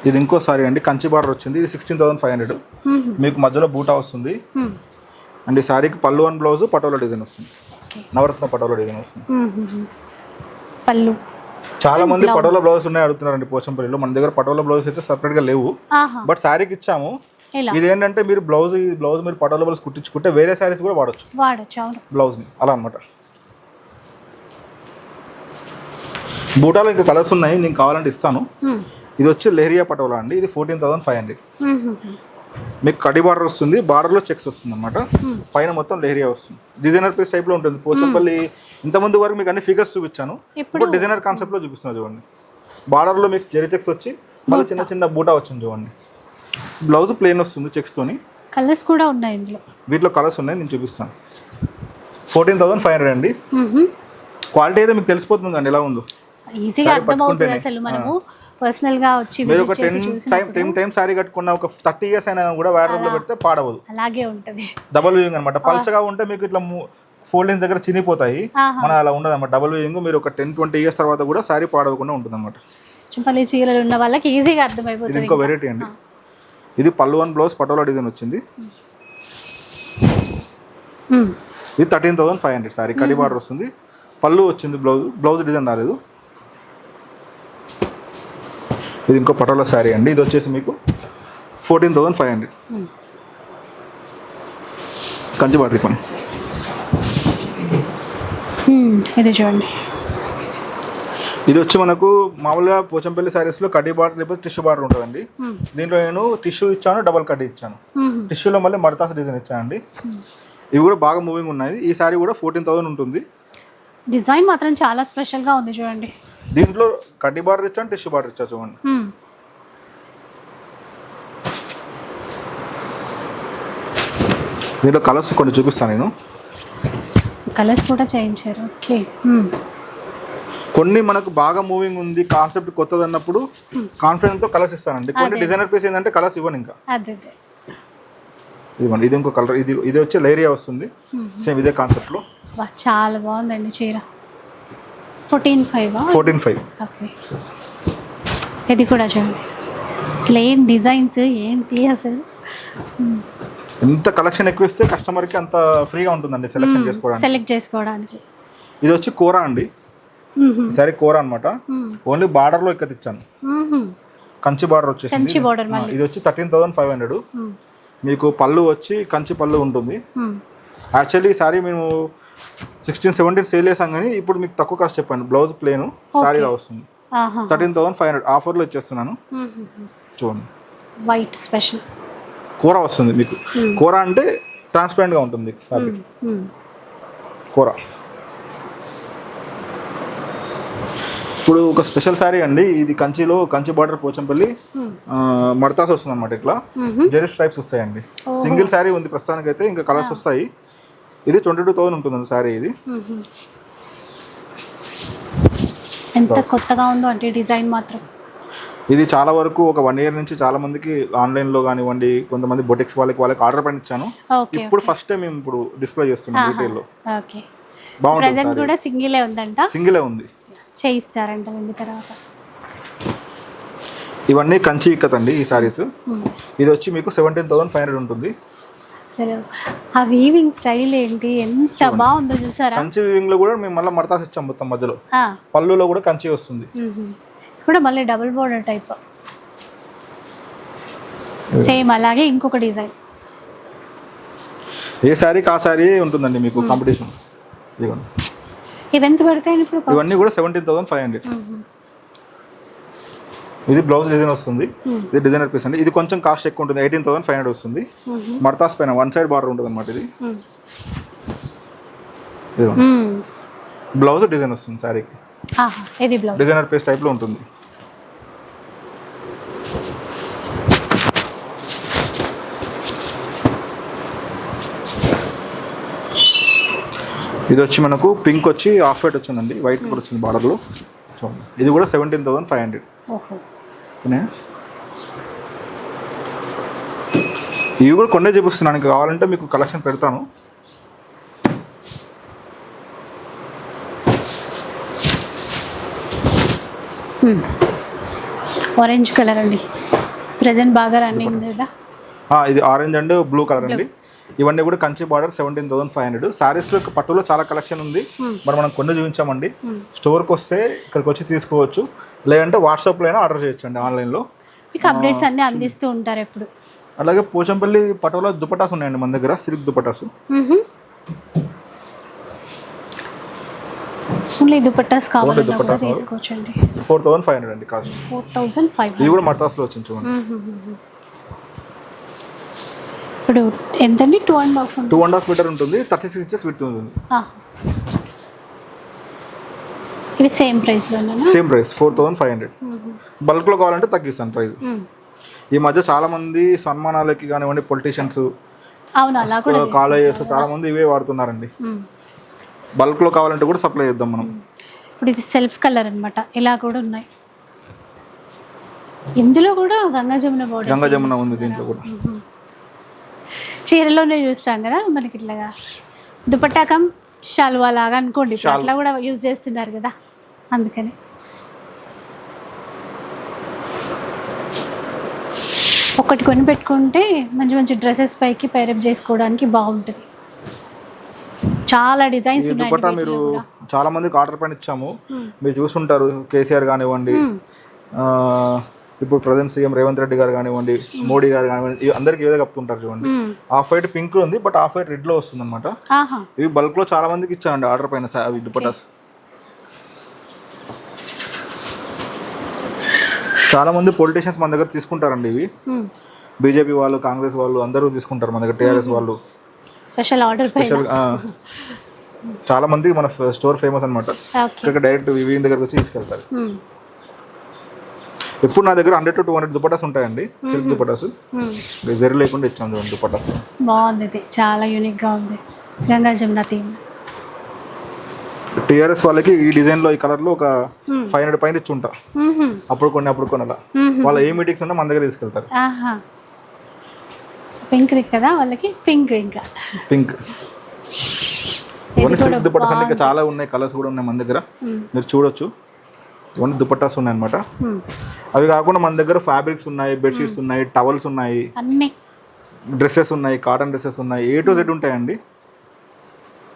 Speaker 2: ఇది ఇంకో సారీ అండి, కంచి బార్డర్ వచ్చింది. ఇది 16,500. మీకు మధ్యలో బూటా వస్తుంది అండ్ ఈ సారీకి పళ్ళు అండ్ బ్లౌజ్ పటోలా డిజైన్ వస్తుంది, నవరత్న పటోలా డిజైన్ వస్తుంది.
Speaker 1: పళ్ళు
Speaker 2: చాలా మంది పటోలా బ్లౌజ్ ఉన్నాయి అడుగుతున్నారండి పోచంపల్లిలో. మన దగ్గర పటోలా బ్లౌజ్ అయితే సెపరేట్ గా లేవు, బట్ శారీకి ఇచ్చాము. ఇదేంటంటే మీరు బ్లౌజ్ మీరు పటోలా బ్లౌజ్ కుట్టించుకుంటే వేరే శారీస్ కూడా వాడచ్చు బ్లౌజ్ ని, అలా అనమాట. బూటాలో ఇంకా కలర్స్ ఉన్నాయి, నేను కావాలంటే ఇస్తాను. ఇది వచ్చి లెహరియా పటోలా అండి, ఇది 14,500. మీకు కడి బార్డర్ వస్తుంది, బార్డర్లో చెక్స్ వస్తుంది అనమాట. పైన మొత్తం లెహరియా వస్తుంది, డిజైనర్ పీస్ టైప్లో ఉంటుంది. పోచంపల్లి ఇంతకుముందు వరకు మీకు అన్ని ఫిగర్స్ చూపించాను, ఇప్పుడు డిజైనర్ కాన్సెప్ట్లో చూపిస్తున్నా చూడండి. బార్డర్లో మీకు జెరీ చెక్స్ వచ్చి మళ్ళీ చిన్న చిన్న బూటా వచ్చింది చూడండి. బ్లౌజ్ ప్లెయిన్ వస్తుంది చెక్స్తోని.
Speaker 1: కలర్స్ కూడా ఉన్నాయి ఇందులో,
Speaker 2: వీటిలో కలర్స్ ఉన్నాయి, నేను చూపిస్తాను. 14,500 అండి. క్వాలిటీ అయితే మీకు తెలిసిపోతుంది అండి ఎలా ఉందో,
Speaker 1: ఈజీగా అర్థమవుతుంది. అసలు మనము పర్సనల్ గా వచ్చి
Speaker 2: మీరు ఒక 10 టైమ్స్ సారీ కట్టుకున్న ఒక 30 years అయినా కూడా వార్డ్రోబ్ లో పెడితే పాడవదు,
Speaker 1: అలాగే ఉంటది.
Speaker 2: డబుల్ వీవింగ్ అనమాట. పల్చగా ఉంటే మీకు ఇట్లా ఫోల్డింగ్స్ దగ్గర చినిపోతాయి, మన అలా ఉండదు అనమాట. డబుల్ వీవింగ్ మీరు ఒక 10-20 years తర్వాత కూడా సారీ పాడవకుండా ఉంటుంది అనమాట.
Speaker 1: పోచంపల్లి చీరలు ఉన్న వాళ్ళకి ఈజీగా అర్థమైపోతుంది.
Speaker 2: ఇది ఇంకో వెరైటీ అండి. ఇది పళ్ళు అండ్ బ్లౌజ్ పటోలా డిజైన్ వచ్చింది. ఇది 13,500 సారీ, కడి బార్డర్ వస్తుంది, పళ్ళు వచ్చింది, బ్లౌజ్ డిజైన్ రాలేదు. ఇది ఇంకో పటోలా శారీ అండి, ఇది వచ్చేసి మీకు 14,500. కంచి బార్డర్ పని.
Speaker 1: ఇది చూడండి,
Speaker 2: ఇది వచ్చి మనకు మామూలుగా పోచంపల్లి శారీస్లో కడ్డీ బార్డర్ లేకపోతే టిష్యూ బార్డర్ ఉంటుందండి. దీంట్లో నేను టిష్యూ ఇచ్చాను, డబల్ కడ్డీ ఇచ్చాను. టిష్యూలో మళ్ళీ మడతాస్ డిజైన్ ఇచ్చానండి. ఇవి కూడా బాగా మూవింగ్ ఉన్నాయి. ఈ శారీ కూడా 14,000 ఉంటుంది.
Speaker 1: డిజైన్ మాత్రం చాలా స్పెషల్గా ఉంది చూడండి.
Speaker 2: దీంట్లో కడ్డీ బార్డర్ ఇచ్చాను, టిష్యూ బార్డర్ ఇచ్చా చూడండి. దీంట్లో కలర్స్ కొన్ని చూపిస్తాను నేను.
Speaker 1: కలర్స్ కూడా చేయించారు. ఓకే,
Speaker 2: కొన్ని మనకు బాగా మూవింగ్ ఉంది, కాన్సెప్ట్ కొత్తది అన్నప్పుడు కాన్ఫిడెంట్ తో కలర్స్ ఇస్తానండి. కొన్ని డిజైనర్ పీస్ ఏంటంటే కలర్స్ ఇవ్వను ఇంకా. ఇదిగోండి, ఇది ఇంకో కలర్. ఇది వచ్చి లైరియా వస్తుంది, సేమ్ ఇదే కాన్సెప్ట్ లో.
Speaker 1: చాలా బాగుందండి చీర. 14,500. ఓకే, ఇది కూడా చూడండి. అసలు ఏం డిజైన్స్ ఏంటి అసలు.
Speaker 2: ఎంత కలెక్షన్ ఎక్కువ ఇస్తే కస్టమర్కి అంత ఫ్రీగా ఉంటుందండి సెలెక్ట్ చేసుకోవడానికి. ఇది వచ్చి కోరా అండి, సరే కోరా అనమాట. ఓన్లీ బార్డర్ లో ఇక్కడ ఇచ్చాను, కంచి బార్డర్ వచ్చేసింది. ఇది వచ్చి 13,500. మీకు పళ్ళు వచ్చి కంచి పళ్ళు ఉంటుంది. యాక్చువల్లీ ఈ సారీ మేము 16-17 సేల్ చేసాం, కానీ ఇప్పుడు మీకు తక్కువ కాస్ట్ చెప్పాను. బ్లౌజ్ ప్లేన్ సారీలా వస్తుంది, 13,500 ఆఫర్లో ఇచ్చేస్తున్నాను. చూడండి,
Speaker 1: వైట్ స్పెషల్
Speaker 2: కోరా వస్తుంది మీకు. కోరా అంటే ట్రాన్స్పరెంట్ గా ఉంటుంది ఫ్యాబ్రిక్. కోరా ఇప్పుడు ఒక స్పెషల్ శారీ అండి. ఇది కంచిలో, కంచి బార్డర్ పోచంపల్లి మడతాస్ వస్తుంది అనమాట. ఇట్లా జెరీ స్ట్రైప్స్ వస్తాయండి. సింగిల్ శారీ ఉంది ప్రస్తుతానికి అయితే, ఇంకా కలర్స్ వస్తాయి. ఇది 22,000 ఉంటుందండి శారీ. ఇది
Speaker 1: ఎంత కొత్తగా ఉందో అంటే డిజైన్ మాత్రం.
Speaker 2: ఇది చాలా వరకు ఒక 1 year నుంచి చాలా మందికి ఆన్లైన్లో కానివ్వండి, కొంతమంది బొటిక్స్ వాళ్ళకి ఆర్డర్ పైన ఇచ్చాను. ఇప్పుడు ఫస్ట్ టైం మేము ఇప్పుడు డిస్ప్లే చేస్తున్నాం రీటైల్లో.
Speaker 1: బాగుంటుంది కూడా. సింగిలే ఉందంట,
Speaker 2: సింగిలే ఉంది,
Speaker 1: చేయిస్తారంట తర్వాత.
Speaker 2: ఇవన్నీ కంచి ఇక్కత్ అండి ఈ సారీస్. ఇది వచ్చి మీకు 17,500 ఉంటుంది.
Speaker 1: ఆ వీవింగ్ స్టైల్ ఏంటి, ఎంత బాగుందో చూసారా.
Speaker 2: కంచి వీవింగ్ లో కూడా మేము మళ్ళీ మడతాస్ ఇచ్చాం మొత్తం మధ్యలో. పళ్ళులో కూడా కంచి వస్తుంది,
Speaker 1: కూడా మళ్ళీ డబుల్ బోర్డర్ టైప్ సేమ్. అలాగే ఇంకొక డిజైన్.
Speaker 2: ఏ సారీకి ఆ సారీ ఉంటుందండి మీకు కాంపిటీషన్.
Speaker 1: ఇవెంత పడతాయి ఇప్పుడు?
Speaker 2: ఇవన్నీ కూడా 17,500. ఇది బ్లౌజ్ డిజైన్ వస్తుంది, ఇది డిజైనర్ పీస్ అండి. ఇది కొంచెం కాస్ట్ ఎక్కువ ఉంటుంది, 18,500 వస్తుంది. మడతాస్ పైన 1 side బార్డర్ ఉంటుంది అనమాట. ఇది బ్లౌజ్ డిజైన్ వస్తుంది శారీకి, డిజైనర్ పీస్ టైప్ లో ఉంటుంది. ఇది వచ్చి మనకు పింక్ వచ్చి ఆఫ్ వైట్ వచ్చిందండి, వైట్ కూడా వచ్చింది బార్డర్లో. చూడండి, ఇది కూడా 17,500. ఇవి కూడా కొన్నే చూపిస్తున్నాను, ఇంకా కావాలంటే మీకు కలెక్షన్ పెడతాను.
Speaker 1: ఆరెంజ్ కలర్ అండి, ప్రెజెంట్ బాగా రన్నింగ్ కదా.
Speaker 2: ఇది ఆరెంజ్ అండ్ బ్లూ కలర్ అండి. ఇవన్నీ కూడా కంచి బార్డర్ 17,500. శారీస్లో పట్టులో చాలా కలెక్షన్ ఉంది, మరి మనం కొన్ని చూపించామండి. స్టోర్కి వస్తే ఇక్కడికి వచ్చి తీసుకోవచ్చు, లేదంటే వాట్సాప్లో అయినా ఆర్డర్ చేయొచ్చు అండి, ఆన్లైన్లో.
Speaker 1: మీకు అప్డేట్స్ అన్నీ అందిస్తూ ఉంటారు ఎప్పుడు.
Speaker 2: అలాగే పోచంపల్లి పట్టులో దుపటాస్ ఉన్నాయండి మన దగ్గర, సిల్క్ దుపటాస్.
Speaker 1: ఓన్లీ దుపట్టాస్ కావాలన్నా కూడా
Speaker 2: దుపట్టాస్
Speaker 1: తీసుకోవచ్చండి.
Speaker 2: 4500 అండి కాస్ట్.
Speaker 1: 4500.
Speaker 2: ఇది కూడా మర్తాస్లో వచ్చింది చూడండి.
Speaker 1: ఇప్పుడు ఎంతండి? 2.5
Speaker 2: మీటర్ ఉంటుంది, 36 ఇంచెస్ విడ్త్ ఉంటుంది.
Speaker 1: ఇది సేమ్ ప్రైస్లోనేనా?
Speaker 2: Same price 4500. బల్క్లో కావాలంటే తగ్గిస్తాను ప్రైస్. ఈ మధ్య చాలా మంది సన్మానాలకి కానివ్వండి, పొలిటీషియన్స్,
Speaker 1: అవును అలా కూడా
Speaker 2: కాలేజెస్ చాలా మంది ఇవే వాడుతున్నారండి. బల్క్లో కావాలంటే కూడా సప్లై చేద్దాం మనం.
Speaker 1: ఇప్పుడు ఇది సెల్ఫ్ కలర్ అన్నమాట, ఇలా కూడా ఉన్నాయి. ఇందులో కూడా గంగా జమున
Speaker 2: ఉంది దీంట్లో కూడా.
Speaker 1: చీరలోనే చూస్తాం కదా మనకి ఇట్లాగా దుపట్టాకం షాల్వా లాగా అనుకోండి, అట్లా కూడా యూజ్ చేస్తున్నారు కదా, అందుకని. ఒకటి కొని పెట్టుకుంటే మంచి మంచి డ్రెస్సెస్ పైకి పైరప్ చేసుకోవడానికి బాగుంటుంది. చాలా డిజైన్స్ ఉన్నాయి.
Speaker 2: దుపట్టా మీరు చాలా మందికి ఆర్డర్ పైన ఇచ్చాము, మీరు చూసుంటారు. కేసీఆర్ కానివ్వండి, ఇప్పుడు ప్రజెంట్ సీఎం రేవంత్ రెడ్డి గారు కానివ్వండి, మోడీ గారు కానివ్వండి, అందరికి ఏదో కప్పుతుంటారు చూడండి. ఆఫ్ వైట్ పింక్ ఉంది, బట్ ఆఫ్ వైట్ రెడ్ లో వస్తుంది అనమాట. ఇవి బల్క్ లో చాలా మందికి ఇచ్చానండి ఆర్డర్ పైన అవి దుపట్టాస్. చాలా మంది పొలిటీషియన్స్ మన దగ్గర తీసుకుంటారండి ఇవి. బీజేపీ వాళ్ళు, కాంగ్రెస్ వాళ్ళు అందరూ తీసుకుంటారు మన దగ్గర. టీఆర్ఎస్ వాళ్ళు
Speaker 1: స్పెషల్ ఆర్డర్
Speaker 2: చాలా మంది మన స్టోర్ ఫేమస్ అనమాట. ఇక్కడ డైరెక్ట్ వివిన్ దగ్గరకు వచ్చి తీసుకెళ్తారు. ఎప్పుడు నా దగ్గర 100 to 200 దుపట్టాస్ ఉంటాయండి, సిల్క్ దుపట్టాస్. జరీ లేకుండా ఇచ్చాను చూడండి దుపట్టాస్.
Speaker 1: బాగుంది, ఇది చాలా యూనిక్ గా ఉంది. గంగా జమున థీమ్.
Speaker 2: టీఆర్ఎస్ వాళ్ళకి ఈ డిజైన్ లో, ఈ కలర్ లో ఒక 500 పైన ఇచ్చి ఉంటా. అప్పుడు కొన్ని అలా వాళ్ళ ఏ మీటింగ్స్ ఉన్నా మన దగ్గర తీసుకెళ్తారు.
Speaker 1: పింక్ కదా వాళ్ళకి, పింక్. ఇంకా
Speaker 2: పింక్ సిల్క్ దుపట్టాస్ అంటే ఇంకా చాలా ఉన్నాయి, కలర్స్ కూడా ఉన్నాయి మన దగ్గర, మీరు చూడొచ్చు. ఓన్లీ దుపట్టాస్ ఉన్నాయి అనమాట. అవి కాకుండా మన దగ్గర ఫ్యాబ్రిక్స్ ఉన్నాయి, బెడ్షీట్స్ ఉన్నాయి, టవల్స్ ఉన్నాయి,
Speaker 1: అన్ని
Speaker 2: డ్రెస్సెస్ ఉన్నాయి, కాటన్ డ్రెస్సెస్ ఉన్నాయి, A to Z ఉంటాయండి.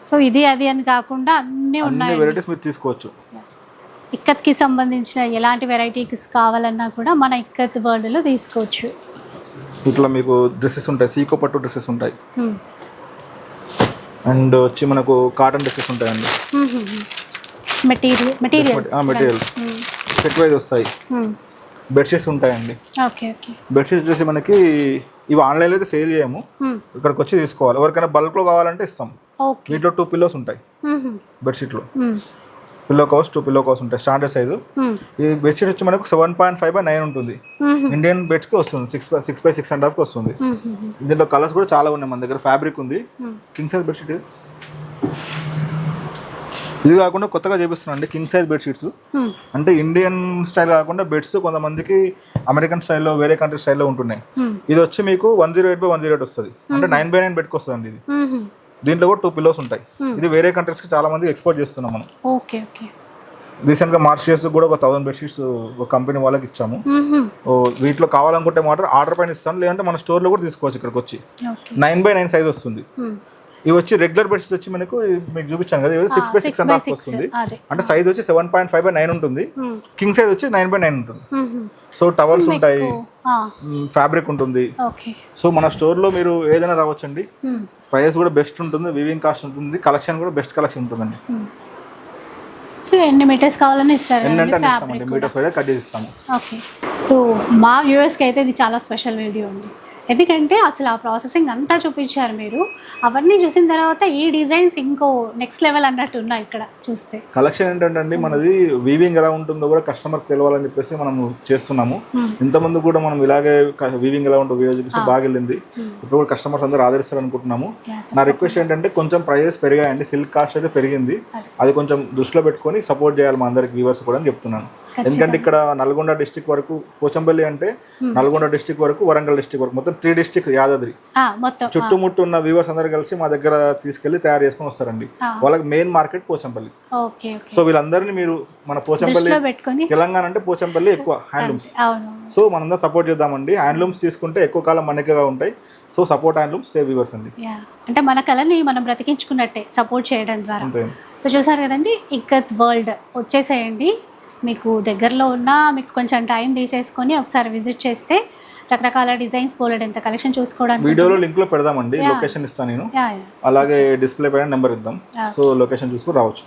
Speaker 1: సో ఇది అది అని కాకుండా అన్ని ఉన్నాయి,
Speaker 2: వెరైటీస్ మీరు తీసుకోవచ్చు.
Speaker 1: ఇక్కత్కి సంబంధించిన ఎలాంటి వెరైటీస్ కావాలన్నా కూడా మన ఇక్కత్ వరల్డ్ లో తీసుకోవచ్చు.
Speaker 2: ఇట్లా మీకు డ్రెస్సెస్ ఉంటాయి, సీకో పట్టు డ్రెస్సెస్ ఉంటాయి, అండ్ వచ్చి మనకు కాటన్ డ్రెస్సెస్ ఉంటాయండి. మెటీరియల్స్ సెట్ వైజ్ వస్తాయి. బెడ్షీట్స్ ఉంటాయండి. బెడ్షీట్స్ వచ్చేసి మనకి ఇవి ఆన్లైన్లో అయితే సేల్ చేయము, ఇక్కడికి వచ్చి తీసుకోవాలి. ఎవరికైనా బల్క్లో కావాలంటే ఇస్తాం. వీటిలో 2 పిల్లోస్ ఉంటాయి బెడ్షీట్లో. పిల్లో కవర్స్ 2 పిల్లో కవర్స్ ఉంటాయి, స్టాండర్డ్ సైజు. ఈ బెడ్షీట్ వచ్చి మనకు 7.5/9 ఉంటుంది. ఇండియన్ బెడ్స్కి వస్తుంది, 6x6.5 వస్తుంది. దీంట్లో కలర్స్ కూడా చాలా ఉన్నాయి మన దగ్గర. ఫ్యాబ్రిక్ ఉంది, కింగ్ సైజ్ బెడ్షీట్. ఇది కాకుండా కొత్తగా చేపిస్తున్నాం అండి కింగ్ సైజ్ బెడ్షీట్స్. అంటే ఇండియన్ స్టైల్ కాకుండా బెడ్స్ కొంతమందికి అమెరికన్ స్టైల్లో, వేరే కంట్రీ స్టైల్లో ఉంటున్నాయి. ఇది వచ్చి మీకు 108/108 వస్తుంది, అంటే 9/9 బెడ్కి వస్తుంది అండి ఇది. దీంట్లో కూడా 2 పిల్లోస్ ఉంటాయి. ఇది వేరే కంట్రీస్కి చాలా మంది ఎక్స్పోర్ట్ చేస్తున్నాం మనం. రీసెంట్గా మార్చేస్ కూడా ఒక 1000 బెడ్షీట్స్ ఒక కంపెనీ వాళ్ళకి ఇచ్చాము. వీటిలో కావాలనుకుంటే మాత్రం ఆర్డర్ పైన ఇస్తాను, లేదంటే మన స్టోర్లో కూడా తీసుకోవచ్చు. ఇక్కడికి వచ్చి 9/9 సైజ్ వస్తుంది. ఇవి వచ్చి రెగ్యులర్ బెడ్షీట్స్ వచ్చి మనకు మీకు చూపించాను కదా, 6x6.5 వస్తుంది. అంటే సైజ్ వచ్చి 7.5/9 ఉంటుంది, కింగ్ సైజ్ వచ్చి 9/9 ఉంటుంది. సో టవల్స్ ఉంటాయి, ఫ్యాబ్రిక్ ఉంటుంది. సో మన స్టోర్లో మీరు ఏదైనా రావచ్చండి. ప్రైస్ కూడా బెస్ట్ ఉంటుంది, వివింగ్ కాస్ట్ ఉంటుంది, కలెక్షన్ కూడా బెస్ట్ కలెక్షన్ ఉంటుందండి.
Speaker 1: సో ఎన్ని మీటర్స్ కావాలని ఇస్తారు?
Speaker 2: మీటర్స్ వైజ్ కట్ చేసి ఇస్తాము.
Speaker 1: ఓకే. సో మా వ్యూవర్స్కి అయితే ఇది చాలా స్పెషల్ వీడియో ఉంది, ఎందుకంటే అసలు ఆ ప్రాసెసింగ్ అంతా చూపించారు మీరు. అవన్నీ చూసిన తర్వాత ఈ డిజైన్స్ ఇంకో నెక్స్ట్ లెవెల్ అన్నట్టు ఉన్నాయి ఇక్కడ చూస్తే.
Speaker 2: కలెక్షన్ ఏంటంటే మనది వీవింగ్ ఎలా ఉంటుందో కూడా కస్టమర్కి తెలవాలని చెప్పేసి మనం చేస్తున్నాము. ఇంతమంది కూడా మనం ఇలాగే వీవింగ్ ఎలా ఉంటుందో చూపిస్తే బాగా వెళ్ళింది. ఇప్పుడు కూడా కస్టమర్స్ అందరూ ఆదరిస్తారు అనుకుంటున్నాము. నా రిక్వెస్ట్ ఏంటంటే కొంచెం ప్రైజెస్ పెరిగాయండి, సిల్క్ కాస్ట్ అయితే పెరిగింది, అది కొంచెం దృష్టిలో పెట్టుకొని సపోర్ట్ చేయాలి మా అందరికి వ్యూవర్స్ కూడా అని చెప్తున్నాను. ఎందుకంటే ఇక్కడ నల్గొండ డిస్ట్రిక్ట్ వరకు, పోచంపల్లి అంటే నల్గొండ డిస్ట్రిక్ట్ వరకు, వరంగల్ డిస్ట్రిక్ట్ వరకు, మొత్తం 3 డిస్ట్రిక్ట్ యాదాద్రి చుట్టుముట్టు ఉన్న వ్యూవర్స్ అందరు కలిసి మా దగ్గర తీసుకెళ్లి తయారు చేసుకుని వస్తారండి. వాళ్ళకి మెయిన్ మార్కెట్ పోచంపల్లి. సో వీళ్ళందరినీ మీరు మన పోచంపల్లి, తెలంగాణ అంటే పోచంపల్లి ఎక్కువ హ్యాండ్లూమ్స్. సో మనందరం సపోర్ట్ చేద్దామండి. హ్యాండ్లూమ్స్ తీసుకుంటే ఎక్కువ కాలం మన్నికగా ఉంటాయి. So support handlooms, save viewers అండి.
Speaker 1: అంటే మన కళని మనం బ్రతికించుకున్నట్టే సపోర్ట్ చేయడం ద్వారా. సో చూసారు కదండి, ఇక్కత్ వరల్డ్ వచ్చేసేయండి. మీకు దగ్గరలో ఉన్న, మీకు కొంచెం టైం తీసేసుకొని ఒకసారి విజిట్ చేస్తే రకరకాల డిజైన్స్, బోలెడ్ ఎంత కలెక్షన్ చూసుకోవడానికి.
Speaker 2: వీడియోలో లింక్ లో పెడదామండి, లొకేషన్ ఇస్తాను నేను, అలాగే డిస్ప్లే పైన నెంబర్ ఇద్దాం. సో లొకేషన్ చూసుకుని రావచ్చు.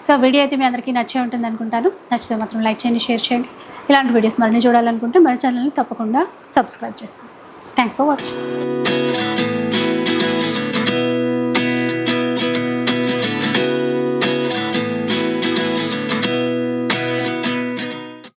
Speaker 1: సో వీడియో అయితే మీ అందరికీ నచ్చే ఉంటుంది అనుకుంటాను. నచ్చితే మాత్రం లైక్ చేయండి, షేర్ చేయండి. ఇలాంటి వీడియోస్ మరిన్ని చూడాలనుకుంటే మన ఛానల్ని తప్పకుండా సబ్స్క్రైబ్ చేసుకోండి. Thanks for watching.